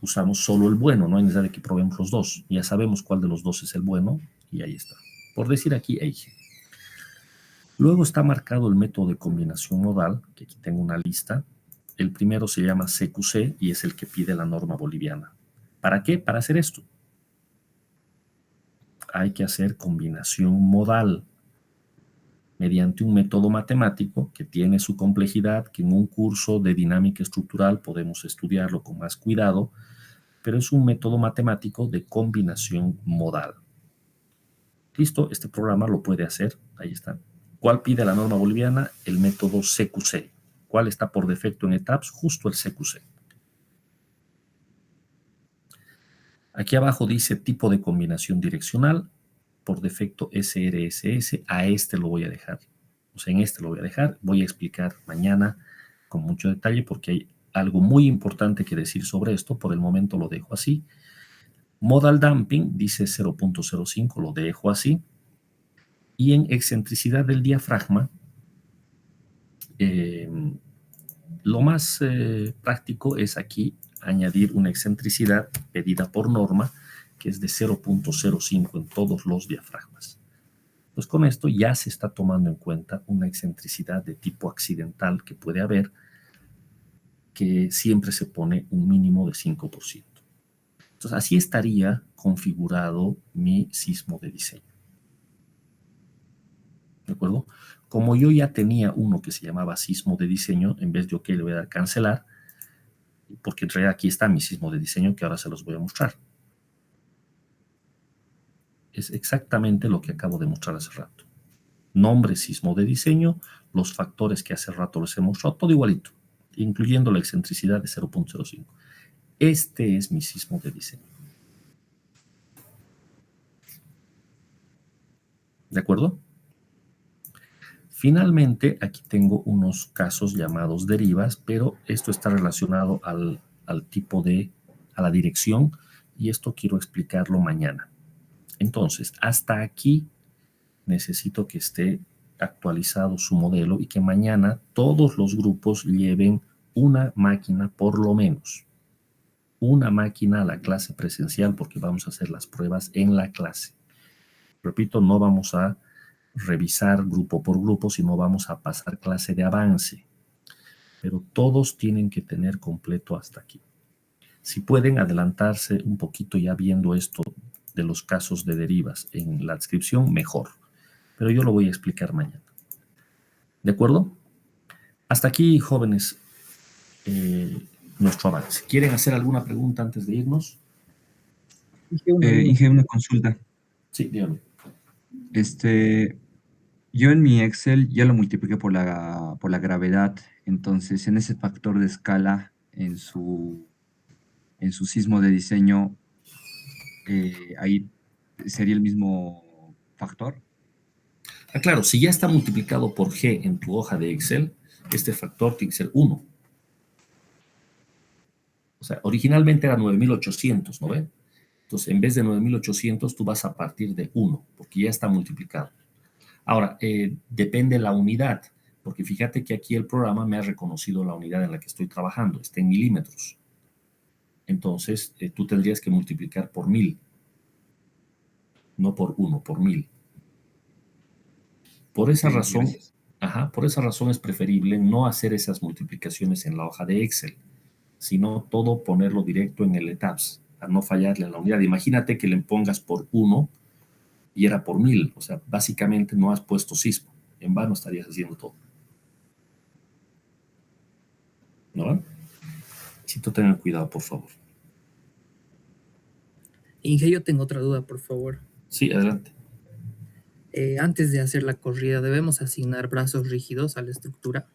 usamos solo el bueno, no hay necesidad de que probemos los dos. Ya sabemos cuál de los dos es el bueno y ahí está. Por decir aquí Eigen. Luego está marcado el método de combinación modal, que aquí tengo una lista. El primero se llama CQC y es el que pide la norma boliviana. ¿Para qué? Para hacer esto. Hay que hacer combinación modal mediante un método matemático que tiene su complejidad, que en un curso de dinámica estructural podemos estudiarlo con más cuidado, pero es un método matemático de combinación modal. Listo, este programa lo puede hacer. Ahí está. ¿Cuál pide la norma boliviana? El método CQC. ¿Cuál está por defecto en ETABS? Justo el CQC. Aquí abajo dice tipo de combinación direccional. Por defecto SRSS. A este lo voy a dejar. O sea, en este lo voy a dejar. Voy a explicar mañana con mucho detalle porque hay algo muy importante que decir sobre esto. Por el momento lo dejo así. Modal damping dice 0.05. Lo dejo así. Y en excentricidad del diafragma, lo más práctico es aquí añadir una excentricidad pedida por norma, que es de 0.05 en todos los diafragmas. Pues con esto ya se está tomando en cuenta una excentricidad de tipo accidental que puede haber, que siempre se pone un mínimo de 5%. Entonces así estaría configurado mi sismo de diseño. ¿De acuerdo? Como yo ya tenía uno que se llamaba sismo de diseño, en vez de OK le voy a dar cancelar, porque en realidad aquí está mi sismo de diseño que ahora se los voy a mostrar. Es exactamente lo que acabo de mostrar hace rato. Nombre sismo de diseño, los factores que hace rato les he mostrado, todo igualito, incluyendo la excentricidad de 0.05. Este es mi sismo de diseño. ¿De acuerdo? Finalmente, aquí tengo unos casos llamados derivas, pero esto está relacionado al tipo a la dirección, y esto quiero explicarlo mañana. Entonces, hasta aquí necesito que esté actualizado su modelo y que mañana todos los grupos lleven una máquina por lo menos. Una máquina a la clase presencial porque vamos a hacer las pruebas en la clase. Repito, no vamos a revisar grupo por grupo, sino vamos a pasar clase de avance. Pero todos tienen que tener completo hasta aquí. Si pueden adelantarse un poquito ya viendo esto de los casos de derivas en la descripción, mejor. Pero yo lo voy a explicar mañana. ¿De acuerdo? Hasta aquí, jóvenes, nuestro avance. ¿Quieren hacer alguna pregunta antes de irnos? Inge, una consulta. Sí, dígame. Yo en mi Excel ya lo multipliqué por la gravedad, entonces en ese factor de escala, en su sismo de diseño, ahí sería el mismo factor. Ah, claro, si ya está multiplicado por G en tu hoja de Excel, este factor tiene que ser 1. O sea, originalmente era 9800, ¿no ve? Entonces, en vez de 9800, tú vas a partir de 1, porque ya está multiplicado. Ahora, depende la unidad, porque fíjate que aquí el programa me ha reconocido la unidad en la que estoy trabajando, está en milímetros. Entonces, tú tendrías que multiplicar por 1000. No por 1, por 1000. Por esa razón, Gracias. por esa razón es preferible no hacer esas multiplicaciones en la hoja de Excel, sino todo ponerlo directo en el ETABS, para no fallarle en la unidad. Imagínate que le pongas por 1 y era por 1000. O sea, básicamente no has puesto sismo. En vano estarías haciendo todo. ¿No? Necesito tener cuidado, por favor. Inge, yo tengo otra duda, por favor. Sí, adelante. Antes de hacer la corrida, ¿debemos asignar brazos rígidos a la estructura?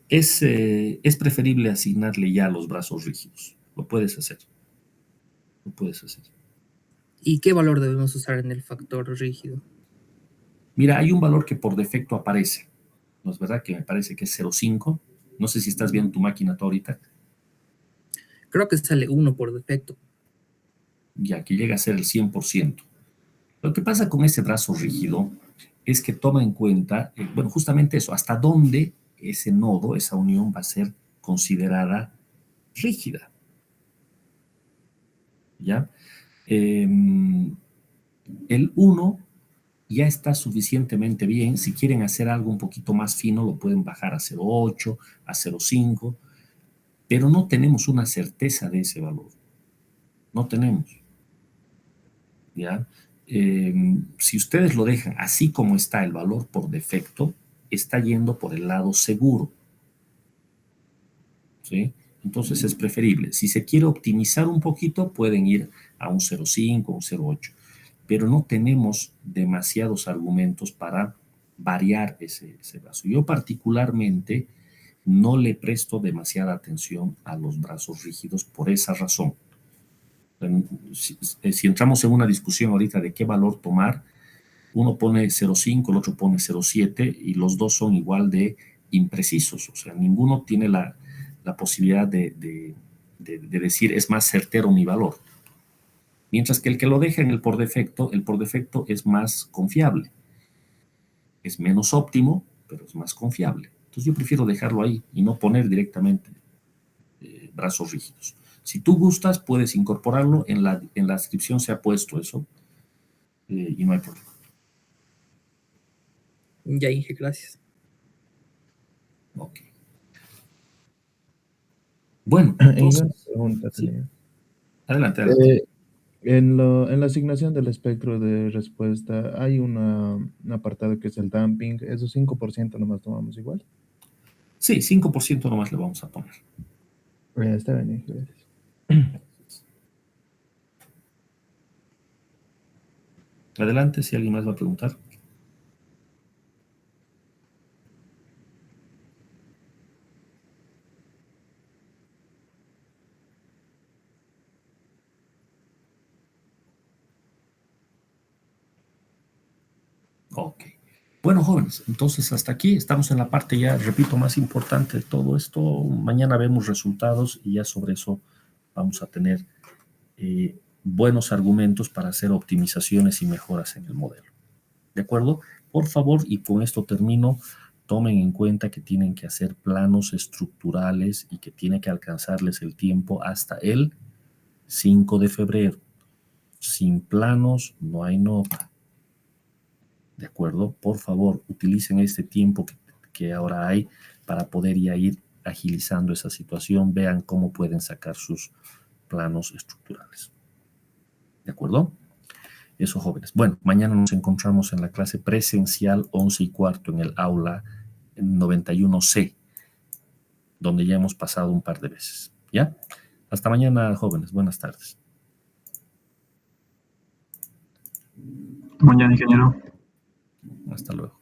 Es preferible asignarle ya los brazos rígidos. Lo puedes hacer. Lo puedes hacer. ¿Y qué valor debemos usar en el factor rígido? Mira, hay un valor que por defecto aparece. ¿No es verdad? Que me parece que es 0,5. No sé si estás viendo tu máquina tú ahorita. Creo que sale 1 por defecto. Ya que llega a ser el 100%. Lo que pasa con ese brazo rígido es que toma en cuenta, bueno, justamente eso, hasta dónde ese nodo, esa unión va a ser considerada rígida. ¿Ya? El 1 ya está suficientemente bien. Si quieren hacer algo un poquito más fino, lo pueden bajar a 0,8, a 0,5, pero no tenemos una certeza de ese valor. No tenemos. ¿Ya? Si ustedes lo dejan así como está el valor por defecto, está yendo por el lado seguro. ¿Sí? Entonces es preferible. Si se quiere optimizar un poquito, pueden ir a un 0,5, un 0,8. Pero no tenemos demasiados argumentos para variar ese brazo. Yo particularmente no le presto demasiada atención a los brazos rígidos por esa razón. Si entramos en una discusión ahorita de qué valor tomar, uno pone 0,5, el otro pone 0,7 y los dos son igual de imprecisos. O sea, ninguno tiene la posibilidad de decir es más certero mi valor. Mientras que el que lo deja en el por defecto es más confiable. Es menos óptimo, pero es más confiable. Entonces yo prefiero dejarlo ahí y no poner directamente brazos rígidos. Si tú gustas, puedes incorporarlo. En la descripción se ha puesto eso y no hay problema. Ya, Inge, gracias. Ok. Bueno, entonces... Una pregunta sí. tenía. Adelante, adelante. En la asignación del espectro de respuesta hay un apartado que es el damping. ¿Esos 5% nomás tomamos igual? Sí, 5% nomás le vamos a poner. Está bien, gracias. Adelante, si alguien más va a preguntar. Ok. Bueno, jóvenes, entonces hasta aquí estamos en la parte ya, repito, más importante de todo esto. Mañana vemos resultados y ya sobre eso vamos a tener buenos argumentos para hacer optimizaciones y mejoras en el modelo. ¿De acuerdo? Por favor, y con esto termino, tomen en cuenta que tienen que hacer planos estructurales y que tiene que alcanzarles el tiempo hasta el 5 de febrero. Sin planos no hay nota. ¿De acuerdo? Por favor, utilicen este tiempo que ahora hay para poder ya ir agilizando esa situación. Vean cómo pueden sacar sus planos estructurales. ¿De acuerdo? Eso, jóvenes. Bueno, mañana nos encontramos en la clase presencial 11:15 en el aula 91C, donde ya hemos pasado un par de veces. ¿Ya? Hasta mañana, jóvenes. Buenas tardes. Mañana, ingeniero. Hasta luego.